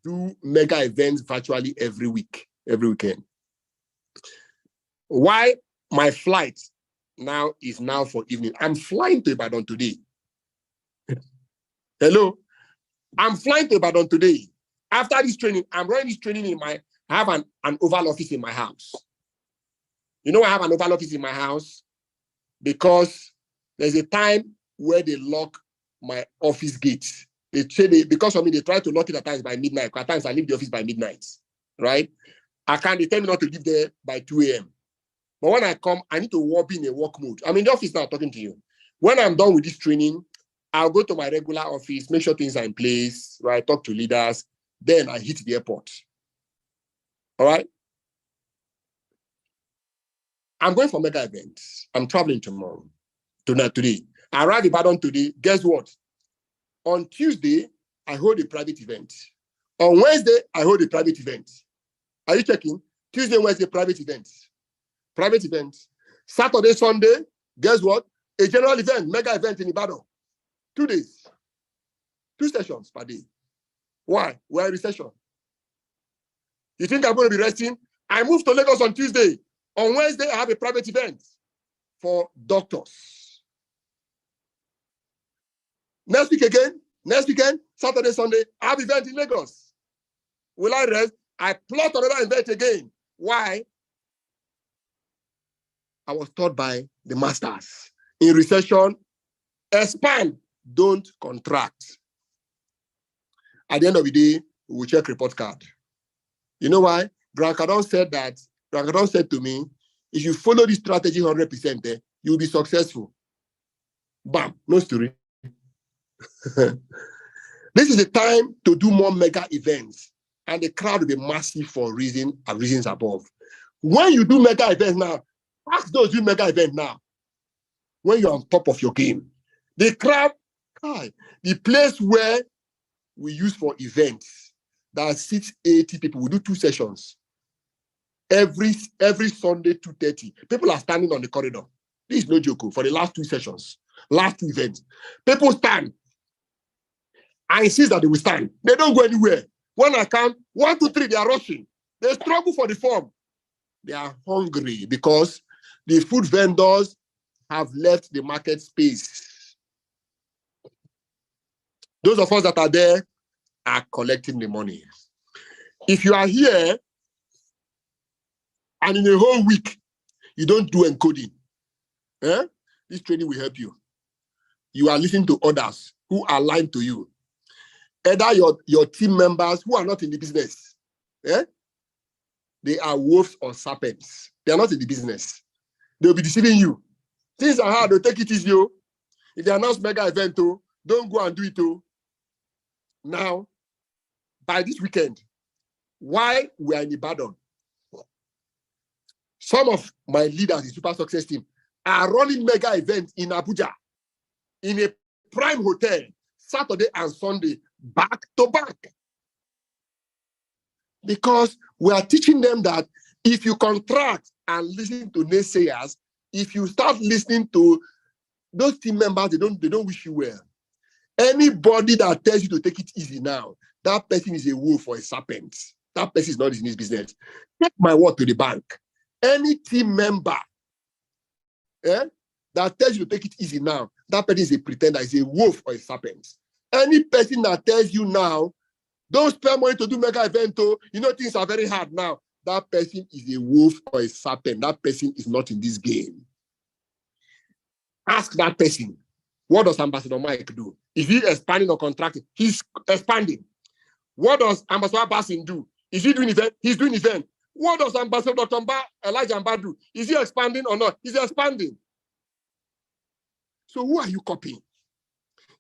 A: do mega events virtually every week, every weekend. Why my flight now is now for evening. I'm flying to Ibadan today. Hello? I'm flying to Ibadan today. After this training, I'm running this training in I have an Oval Office in my house. You know I have an Oval Office in my house? Because there's a time where they lock my office gates. They say because of me, they try to lock it at times by midnight. At times I leave the office by midnight, right? They tell me not to leave there by 2 a.m. But when I come, I need to be in a work mode. I'm in the office now talking to you. When I'm done with this training, I'll go to my regular office, make sure things are in place, right? Talk to leaders. Then I hit the airport. All right? I'm going for mega events. I'm traveling tomorrow. Today. I arrive in Ibadan today. Guess what? On Tuesday, I hold a private event. On Wednesday, I hold a private event. Are you checking? Tuesday, Wednesday, private events. Private events. Saturday, Sunday, guess what? A general event, mega event in Ibadan. 2 days. 2 sessions per day. Why? We're in recession. You think I'm going to be resting? I moved to Lagos on Tuesday. On Wednesday, I have a private event for doctors. Next weekend, Saturday, Sunday, I have an event in Lagos. Will I rest? I plot another event again. Why? I was taught by the masters. In recession, expand, don't contract. At the end of the day, we will check report card. You know why? Brancadon said that. Brancadon said to me, if you follow this strategy 100%, you'll be successful. Bam, no story. This is the time to do more mega events, and the crowd will be massive for reasons above. When you do mega events now, ask those doing mega event now. When you're on top of your game, the crowd, the place where we use for events that sits 80 people, we do 2 sessions. Every Sunday, 2:30. People are standing on the corridor. This is no joke. For the last 2 sessions, last 2 events, people stand. I insist that they will stand. They don't go anywhere. When I come, 1, 2, 3, they are rushing. They struggle for the form. They are hungry because the food vendors have left the market space. Those of us that are there are collecting the money. If you are here and in a whole week, you don't do encoding, this training will help you. You are listening to others who are lying to you. Either your team members who are not in the business, they are wolves or serpents. They are not in the business. They'll be deceiving you. Things are hard, they'll take it easy. If they announce mega event, don't go and do it. Now, by this weekend, while we are in Ibadan, some of my leaders in Super Success team are running mega events in Abuja, in a prime hotel, Saturday and Sunday, back to back. Because we are teaching them that if you contract and listen to naysayers, if you start listening to those team members, they don't wish you well. Anybody that tells you to take it easy now, that person is a wolf or a serpent. That person is not in his business. Take my word to the bank. Any team member that tells you to take it easy now, that person is a pretender, is a wolf or a serpent. Any person that tells you now, don't spend money to do mega event, things are very hard now, that person is a wolf or a serpent. That person is not in this game. Ask that person, what does Ambassador Mike do? Is he expanding or contracting? He's expanding. What does Ambassador Basin do? Is he doing event? He's doing event. What does Ambassador Dr. Elijah Mba do? Is he expanding or not? He's expanding. So who are you copying?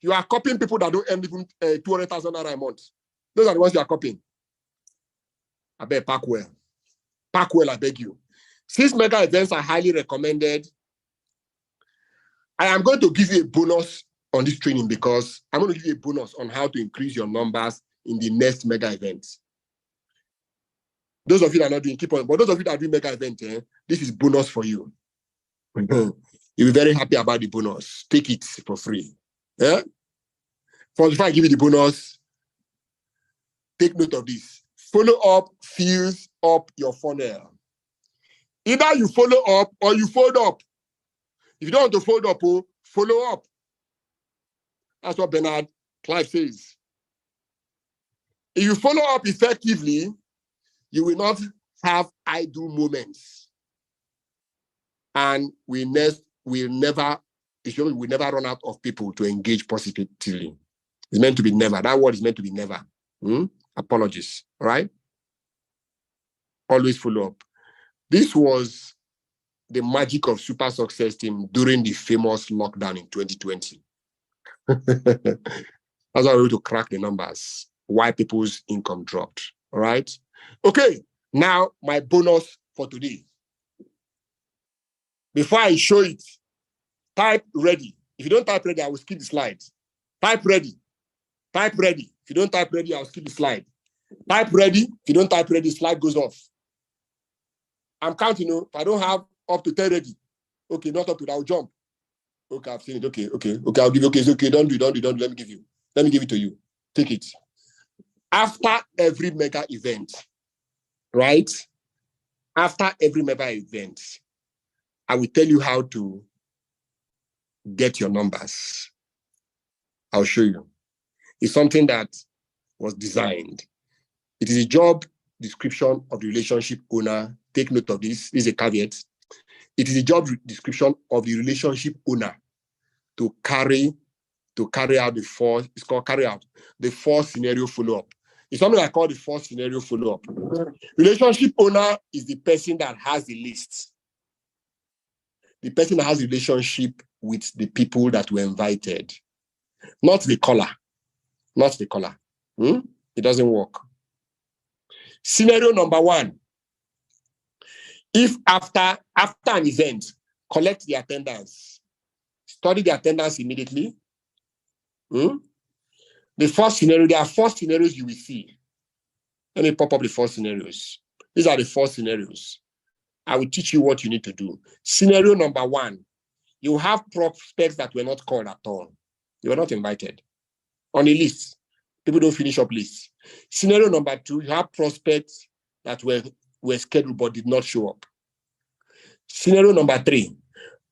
A: You are copying people that don't earn even 200,000 naira a month. Those are the ones you are copying. I beg, pack well. Pack well, I beg you. Since mega events are highly recommended, I am going to give you a bonus on this training because I'm going to give you a bonus on how to increase your numbers in the next mega event. Those of you that are not doing, keep on. But those of you that are doing mega event, this is bonus for you. You'll be very happy about the bonus. Take it for free. Yeah? First, before I give you the bonus, take note of this. Follow up fills up your funnel. Either you follow up or you fold up. If you don't want to fold up, follow up. That's what Bernard Clive says. If you follow up effectively, you will not have idle moments. And we never run out of people to engage positively. It's meant to be never. That word is meant to be never. Apologies, all right? Always follow up. This was the magic of Super Success Team during the famous lockdown in 2020. That's why we were able to crack the numbers, why people's income dropped, all right? Okay, now my bonus for today. Before I show it, type ready. If you don't type ready, I will skip the slide. Type ready. Type ready. If you don't type ready, I'll skip the slide. Type ready. If you don't type ready, slide goes off. I'm counting. If I don't have up to 10 ready, okay, not up to that, I'll jump. Okay, I've seen it. Okay, I'll give you. Okay, it's okay. Don't do. Let me give you. Let me give it to you. Take it. After every mega event, right? After every mega event, I will tell you how to get your numbers. I'll show you. It's something that was designed. It is a job description of the relationship owner. Take note of this. This is a caveat. It is a job description of the relationship owner to carry out the four. It's called carry out the 4 scenario follow-up. It's something I call the 4 scenario follow-up. Relationship owner is the person that has the list. The person that has a relationship with the people that were invited, not the caller. Not the caller. It doesn't work. Scenario number 1. If after an event, collect the attendance, study the attendance immediately. The first scenario, there are 4 scenarios you will see. Let me pop up the 4 scenarios. These are the 4 scenarios. I will teach you what you need to do. Scenario number 1, you have prospects that were not called at all. You were not invited on a list. People don't finish up lists. Scenario number 2, you have prospects that were scheduled but did not show up. Scenario number 3,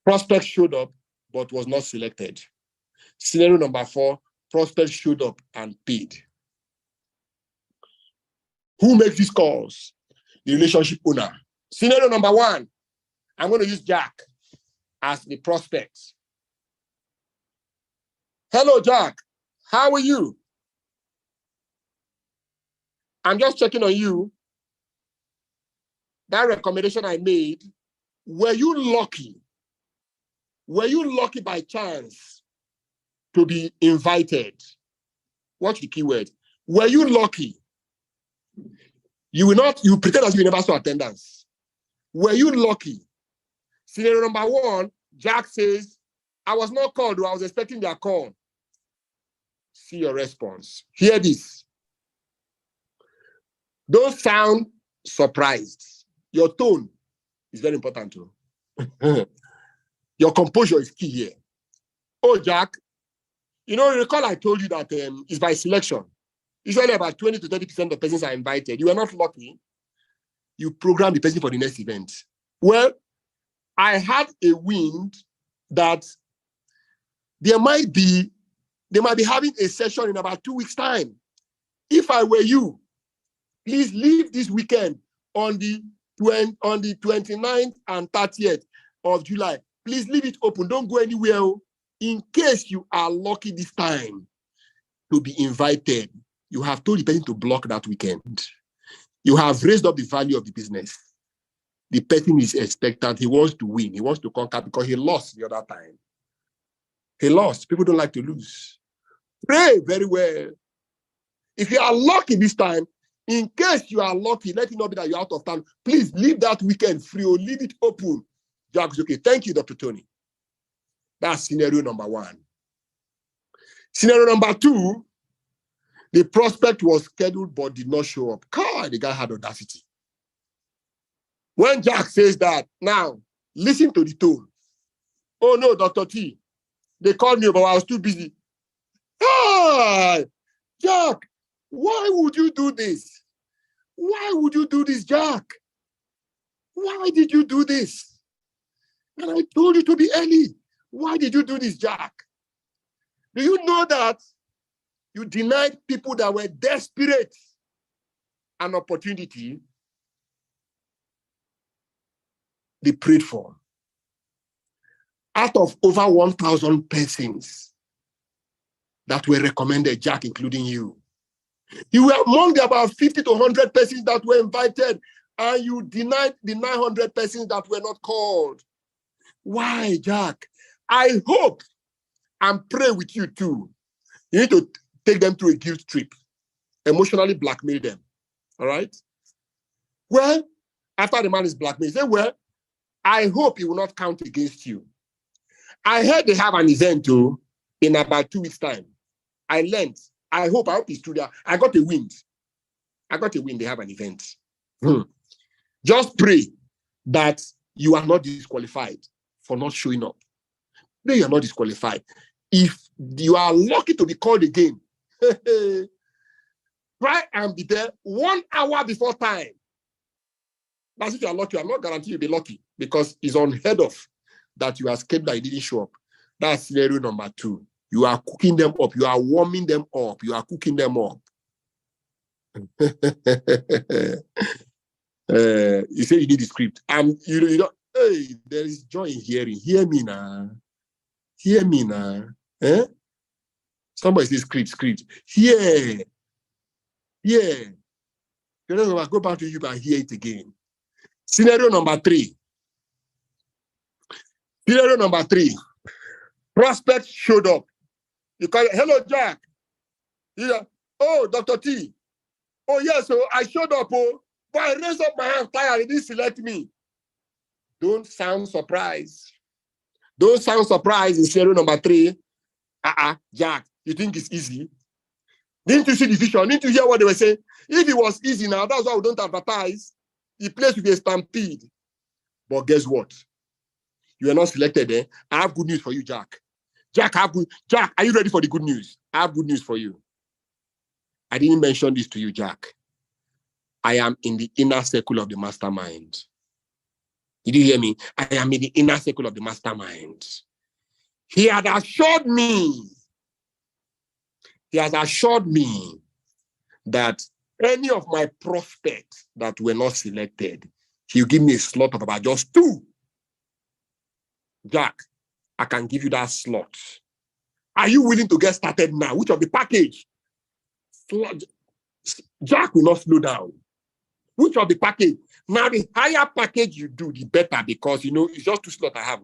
A: prospects showed up but was not selected. Scenario number 4, prospects showed up and paid. Who makes these calls? The relationship owner. Scenario number 1, I'm going to use Jack as the prospect. Hello, Jack. How are you? I'm just checking on you. That recommendation I made, were you lucky? Were you lucky by chance to be invited? Watch the keyword. Were you lucky? You pretend as you never saw attendance. Were you lucky? Scenario number 1, Jack says, I was not called, I was expecting their call. See your response. Hear this. Don't sound surprised. Your tone is very important too. Your composure is key here. Oh, Jack, recall I told you that it's by selection. Usually about 20 to 30% of persons are invited. You are not lucky. You program the person for the next event. Well, I had a wind that they might be having a session in about 2 weeks' time. If I were you, please leave this weekend on the 29th and 30th of July. Please leave it open. Don't go anywhere in case you are lucky this time to be invited. You have told the person to block that weekend. You have raised up the value of the business. The person is expectant. He wants to win. He wants to conquer because he lost the other time. He lost. People don't like to lose. Pray very well. If you are lucky this time, in case you are lucky, let it not be that you're out of town. Please leave that weekend free or leave it open. Jack is okay. Thank you, Dr. Tony. That's scenario number one. Scenario number two, the prospect was scheduled but did not show up. God, the guy had audacity. When Jack says that, now listen to the tone. Oh no, Dr. T, they called me, but I was too busy. Ah, Jack, why would you do this? Why would you do this, Jack? Why did you do this? And I told you to be early. Why did you do this, Jack? Do you know that you denied people that were desperate an opportunity they prayed for? Out of over 1,000 persons that were recommended, Jack, including you, you were among the about 50 to 100 persons that were invited, and you denied the 900 persons that were not called. Why, Jack? I hope and pray with you too. You need to take them through a guilt trip, emotionally blackmail them. All right? Well, after the man is blackmailed, say, well, I hope he will not count against you. I heard they have an event too in about 2 weeks' time. I learned. I hope it's true that I got a wind. They have an event. Just pray that you are not disqualified for not showing up. No, you're not disqualified. If you are lucky to be called again, try and be there 1 hour before time. That's if you are lucky. I'm not guaranteeing you'll be lucky because it's unheard of that you are scared that you didn't show up. That's scenario number two. You are cooking them up. You are warming them up. You are cooking them up. You say you need the script. You know, hey, there is joy in hearing. Hear me now. Hear me now. Eh? Somebody says script. Hear. You know, go back to you and hear it again. Scenario number three. Prospect showed up. You call it, hello, Jack. Yeah. Oh, Dr. T. Oh, yes, so I showed up, but I raised up my hand tired. He didn't select me. Don't sound surprised. In scenario number three. Jack, you think it's easy? Didn't you see the vision? Didn't you hear what they were saying? If it was easy now, that's why we don't advertise. The place will be a stampede. But guess what? You are not selected there. I have good news for you, Jack. Jack, are you ready for the good news? I have good news for you. I didn't mention this to you, Jack. I am in the inner circle of the mastermind. Did you hear me? I am in the inner circle of the mastermind. He has assured me that any of my prospects that were not selected, he'll give me a slot of about just 2. Jack, I can give you that slot. Are you willing to get started now? Which of the package? Jack will not slow down. Which of the package? Now, the higher package you do, the better, because, you know, it's just 2 slots I have.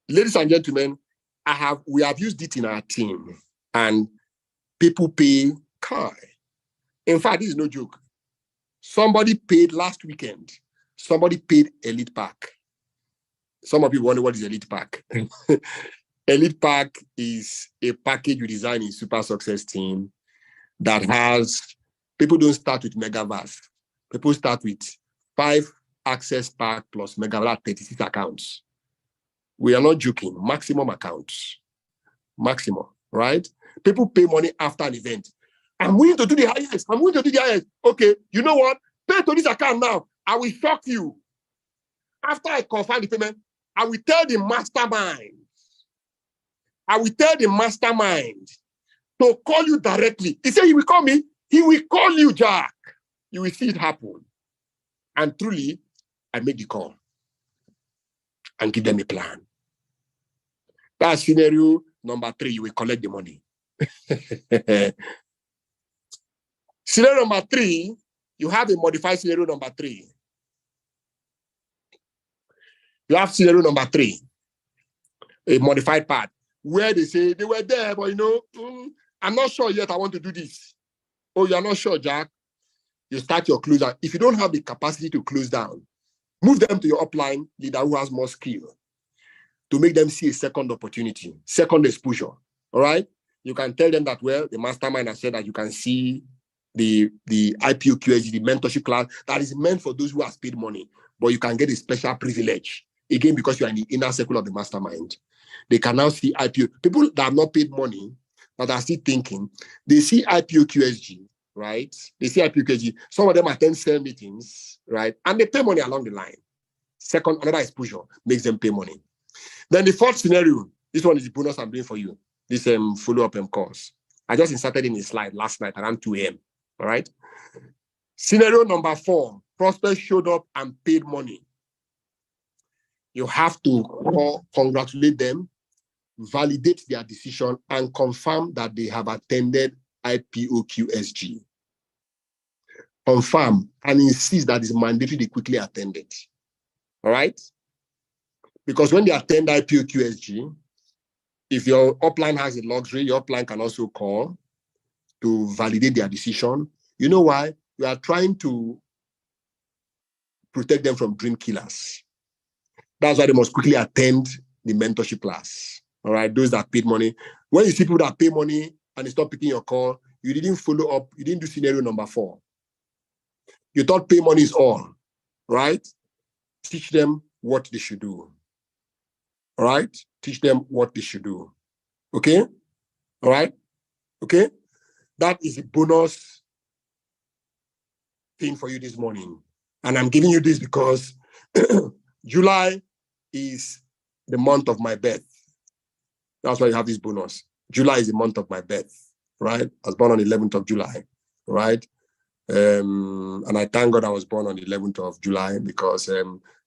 A: Ladies and gentlemen, we have used it in our team, and people pay car. In fact, this is no joke. Somebody paid last weekend. Somebody paid Elite Pack. Some of you wonder what is Elite Pack. Elite Pack is a package we designed in Super Success Team that has, people don't start with Megaverse. People start with 5 access pack plus Megaverse 36 accounts. We are not joking. Maximum accounts. Maximum, right? People pay money after an event. I'm willing to do the highest. Okay, you know what? Pay to this account now. I will shock you. After I confirm the payment, I will tell the mastermind. To call you directly. He said he will call me. He will call you, Jack. You will see it happen. And truly, I make the call and give them a plan. That's scenario number 3. You will collect the money. Scenario number 3, you have a modified scenario number 3. You have scenario number 3, a modified part, where they say they were there, but I'm not sure yet I want to do this. Oh, you're not sure, Jack? You start your close down. If you don't have the capacity to close down, move them to your upline leader who has more skill to make them see a second opportunity, second exposure. All right? You can tell them that, well, the mastermind has said that you can see the IPO QSG, the mentorship class, that is meant for those who have paid money, but you can get a special privilege. Again, because you are in the inner circle of the mastermind. They can now see IPO. People that have not paid money, but are still thinking, they see IPO QSG, right? They see IPO QSG. Some of them attend sale meetings, right? And they pay money along the line. Second, another exposure makes them pay money. Then the fourth scenario, this one is the bonus I'm doing for you, this follow-up course. I just inserted in a slide last night around 2 a.m., all right? Scenario number 4, prospects showed up and paid money. You have to congratulate them, validate their decision, and confirm that they have attended IPO QSG. Confirm and insist that it's mandatory they quickly attend it. All right? Because when they attend IPO QSG, if your upline has a luxury, your upline can also call to validate their decision. You know why? You are trying to protect them from dream killers. That's why they must quickly attend the mentorship class. All right, those that paid money. When you see people that pay money and they stop picking your call, you didn't follow up, you didn't do scenario number 4. You thought pay money is all, right? Teach them what they should do. All right? Teach them what they should do. Okay? All right? Okay? That is a bonus thing for you this morning. And I'm giving you this because July is the month of my birth. That's why you have this bonus. July is the month of my birth, right? I was born on the 11th of July, right? And I thank God I was born on the 11th of July because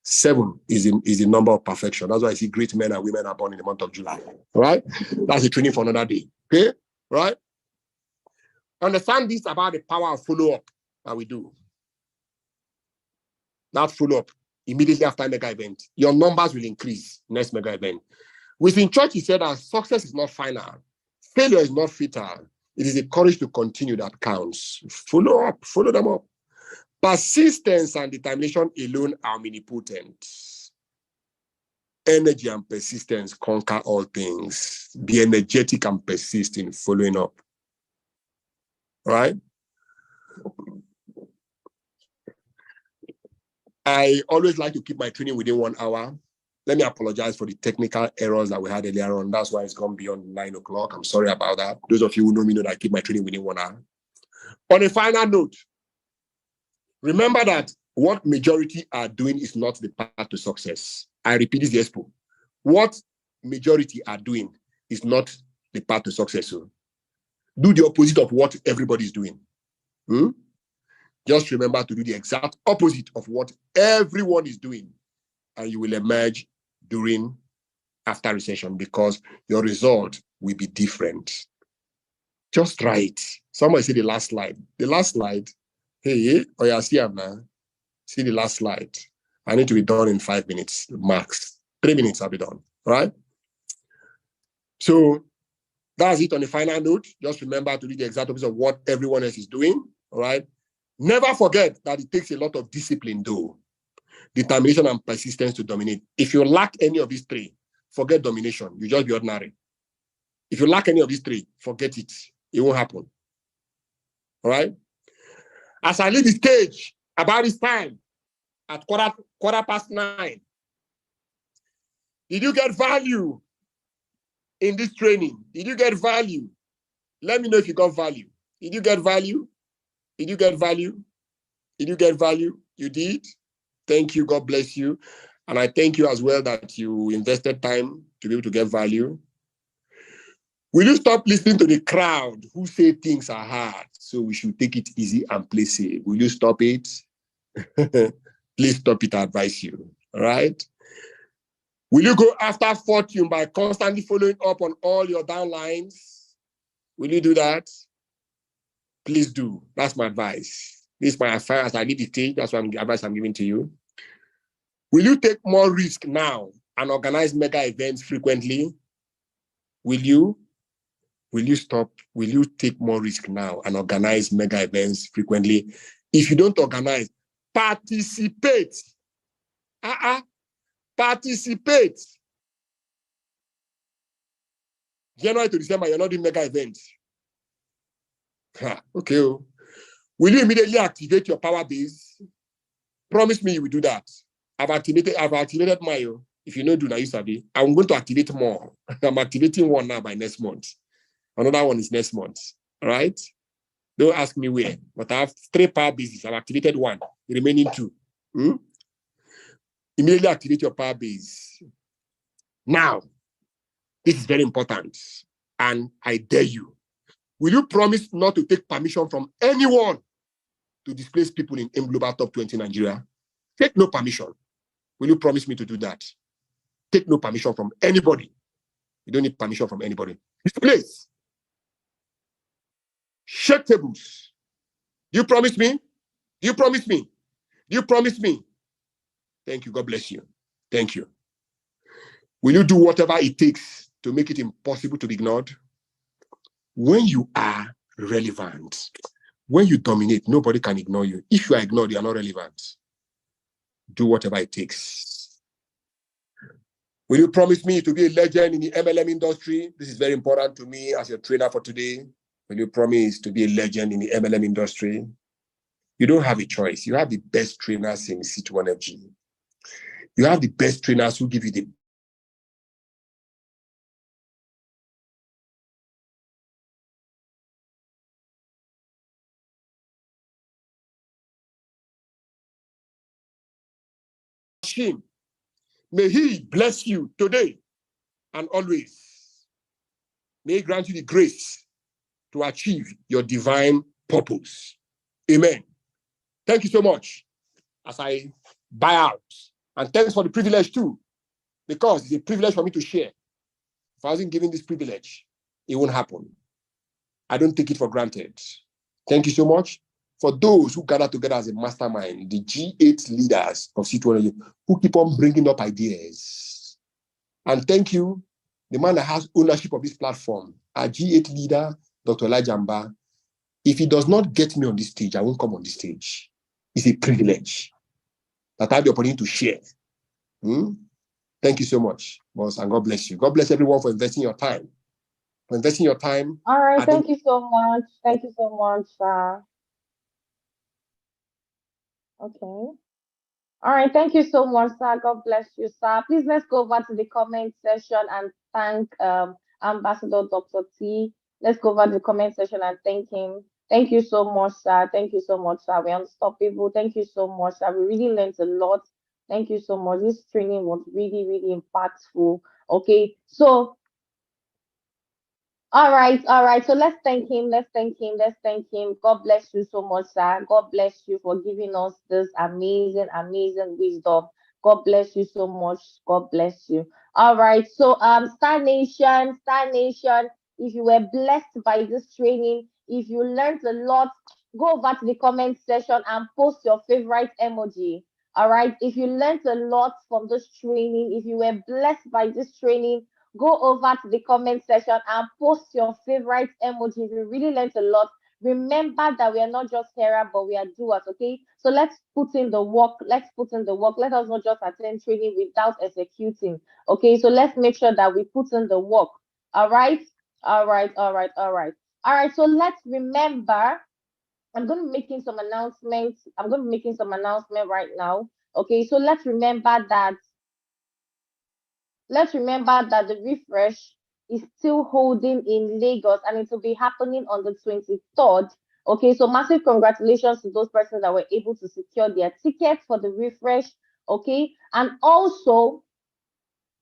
A: 7 is the number of perfection. That's why I see great men and women are born in the month of July, right? That's a training for another day, okay? Right? Understand this about the power of follow-up that we do. That follow-up immediately after mega event. Your numbers will increase next mega event. Within church, he said that success is not final. Failure is not fatal. It is the courage to continue that counts. Follow up, follow them up. Persistence and determination alone are omnipotent. Energy and persistence conquer all things. Be energetic and persist in following up. All right? I always like to keep my training within 1 hour. Let me apologize for the technical errors that we had earlier on. That's why it's gone beyond 9 o'clock. I'm sorry about that. Those of you who know me know that I keep my training within 1 hour. On a final note, remember that what majority are doing is not the path to success. I repeat this, Expo. What majority are doing is not the path to success. So do the opposite of what everybody is doing. Just remember to do the exact opposite of what everyone is doing, and you will emerge after recession because your result will be different. Just try it. Somebody see the last slide. The last slide. Hey, oh yeah, see the last slide. I need to be done in 5 minutes max. 3 minutes, I'll be done. All right? So that's it on the final note. Just remember to do the exact opposite of what everyone else is doing. All right? Never forget that it takes a lot of discipline, though. Determination and persistence to dominate. If you lack any of these 3, forget domination. You just be ordinary. If you lack any of these 3, forget it. It won't happen. All right? As I leave the stage about this time at quarter past 9, did you get value in this training? Did you get value? Let me know if you got value. Did you get value? Did you get value? Did you get value? You did? Thank you. God bless you. And I thank you as well that you invested time to be able to get value. Will you stop listening to the crowd who say things are hard, so we should take it easy and play safe? Will you stop it? Please stop it, I advise you. All right? Will you go after fortune by constantly following up on all your downlines? Will you do that? Please do. That's my advice. This is my advice. I need to take. That's what advice I'm giving to you. Will you take more risk now and organize mega events frequently? Will you? Will you stop? Will you take more risk now and organize mega events frequently? If you don't organize, participate. Participate. January to December, you're not doing mega events. Okay. Will you immediately activate your power base? Promise me you will do that. I've activated my, if you know do now, you sabi, I'm going to activate more. I'm activating one now by next month. Another one is next month. All right? Don't ask me where, but I have 3 power bases. I've activated 1, the remaining 2. Immediately activate your power base. Now, this is very important, and I dare you. Will you promise not to take permission from anyone to displace people in Global Top 20 Nigeria? Take no permission. Will you promise me to do that? Take no permission from anybody. You don't need permission from anybody. Displace. Shake tables. Do you promise me? Do you promise me? Do you promise me? Thank you. God bless you. Thank you. Will you do whatever it takes to make it impossible to be ignored? When you are relevant, when you dominate, nobody can ignore you. If you are ignored, you are not relevant. Do whatever it takes. Will you promise me to be a legend in the MLM industry? This is very important to me as your trainer for today. Will you promise to be a legend in the MLM industry? You don't have a choice. You have the best trainers in C2FG. You have the best trainers who give you the machine. May he bless you today and always. May he grant you the grace to achieve your divine purpose. Amen. Thank you so much as I buy out. And thanks for the privilege too, because it's a privilege for me to share. If I wasn't given this privilege, it won't happen. I don't take it for granted. Thank you so much for those who gather together as a mastermind, the G8 leaders of C2FG who keep on bringing up ideas. And thank you, the man that has ownership of this platform, our G8 leader, Dr. Elijah Mba. If he does not get me on this stage, I won't come on this stage. It's a privilege that I have the opportunity to share. Thank you so much, boss, and God bless you. God bless everyone for investing your time. For investing your time.
B: All right, thank you so much. Thank you so much, sir. Okay. All right, thank you so much, sir. God bless you, sir. Please let's go over to the comment section and thank Ambassador Dr. T. Let's go over to the comment section and thank him. Thank you so much, sir. Thank you so much, sir. We're unstoppable. Thank you so much, sir. We really learned a lot. Thank you so much. This training was really, really impactful. Okay, so all right. So let's thank him. Let's thank him. God bless you so much, sir. God bless you for giving us this amazing, amazing wisdom. God bless you so much. God bless you. All right. So Star Nation, if you were blessed by this training, if you learned a lot, go over to the comment section and post your favorite emoji. All right. If you learned a lot from this training, if you were blessed by this training, go over to the comment section and post your favorite emoji. We really learned a lot. Remember that we are not just hearers, but we are doers, okay? So let's put in the work. Let us not just attend training without executing, okay? So let's make sure that we put in the work, all right? All right. So let's remember, I'm going to be making some announcements. Right now, okay? So let's remember that the refresh is still holding in Lagos and it will be happening on the 23rd. Okay, so massive congratulations to those persons that were able to secure their tickets for the refresh. Okay, and also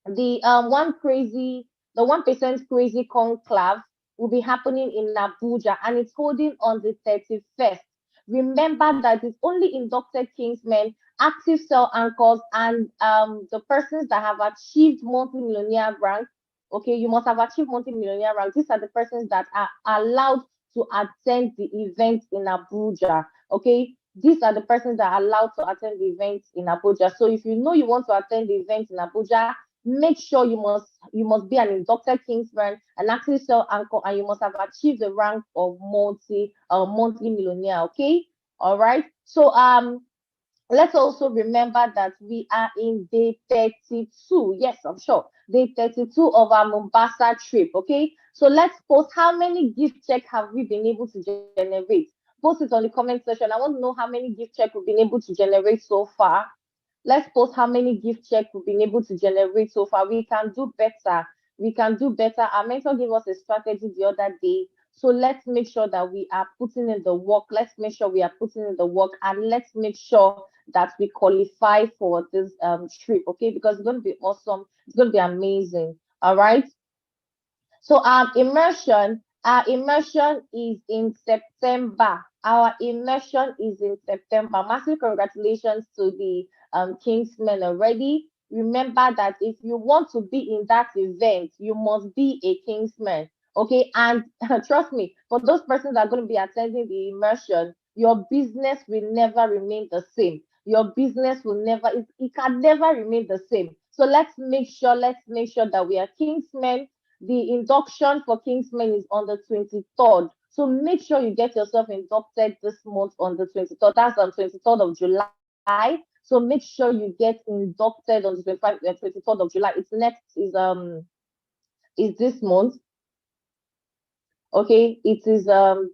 B: the 1% crazy conclave will be happening in Abuja and it's holding on the 31st. Remember that it's only inducted Kingsmen, active cell anchors, and the persons that have achieved multi-millionaire rank. Okay, you must have achieved multi-millionaire rank. These are the persons that are allowed to attend the event in Abuja. Okay, these are the persons that are allowed to attend the event in Abuja. So if you know you want to attend the event in Abuja, make sure you must be an inducted Kingsman, an active cell anchor, and you must have achieved the rank of monthly millionaire. Okay, all right. So let's also remember that we are in day 32. Yes, I'm sure. Day 32 of our Mombasa trip. Okay. So let's post how many gift check have we been able to generate. Post it on the comment section. I want to know how many gift check we've been able to generate so far. Let's post how many gift check we've been able to generate so far. We can do better. We can do better. Our mentor gave us a strategy the other day. So let's make sure that we are putting in the work. Let's make sure we are putting in the work, and let's make sure that we qualify for this trip. Okay, because it's going to be awesome. It's going to be amazing. All right. So our immersion is in September. Our immersion is in September. Massive congratulations to the Kingsmen already. Remember that if you want to be in that event, you must be a Kingsman. Okay, and trust me, for those persons that are going to be attending the immersion, your business will never remain the same. Your business will never, it can never remain the same. So let's make sure that we are Kingsmen. The induction for Kingsmen is on the 23rd. So make sure you get yourself inducted this month on the 23rd. That's on 23rd of July. So make sure you get inducted on the 23rd of July. It's next is this month. Okay, it is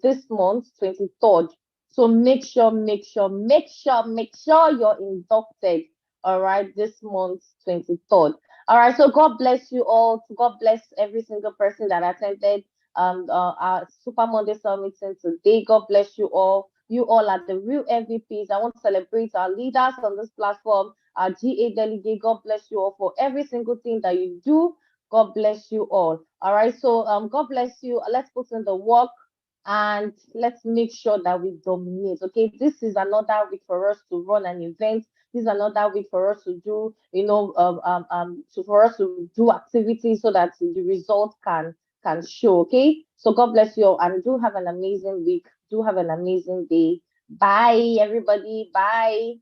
B: this month, 23rd. So make sure you're inducted. All right, this month, 23rd. All right, so God bless you all. God bless every single person that attended our Super Monday Summit today. God bless you all. You all are the real MVPs. I want to celebrate our leaders on this platform, our GA delegate. God bless you all for every single thing that you do. God bless you all. All right. So God bless you. Let's put in the work and let's make sure that we dominate. Okay. This is another week for us to run an event. This is another week for us to do, for us to do activities so that the result can show. Okay. So God bless you all and do have an amazing week. Do have an amazing day. Bye, everybody. Bye.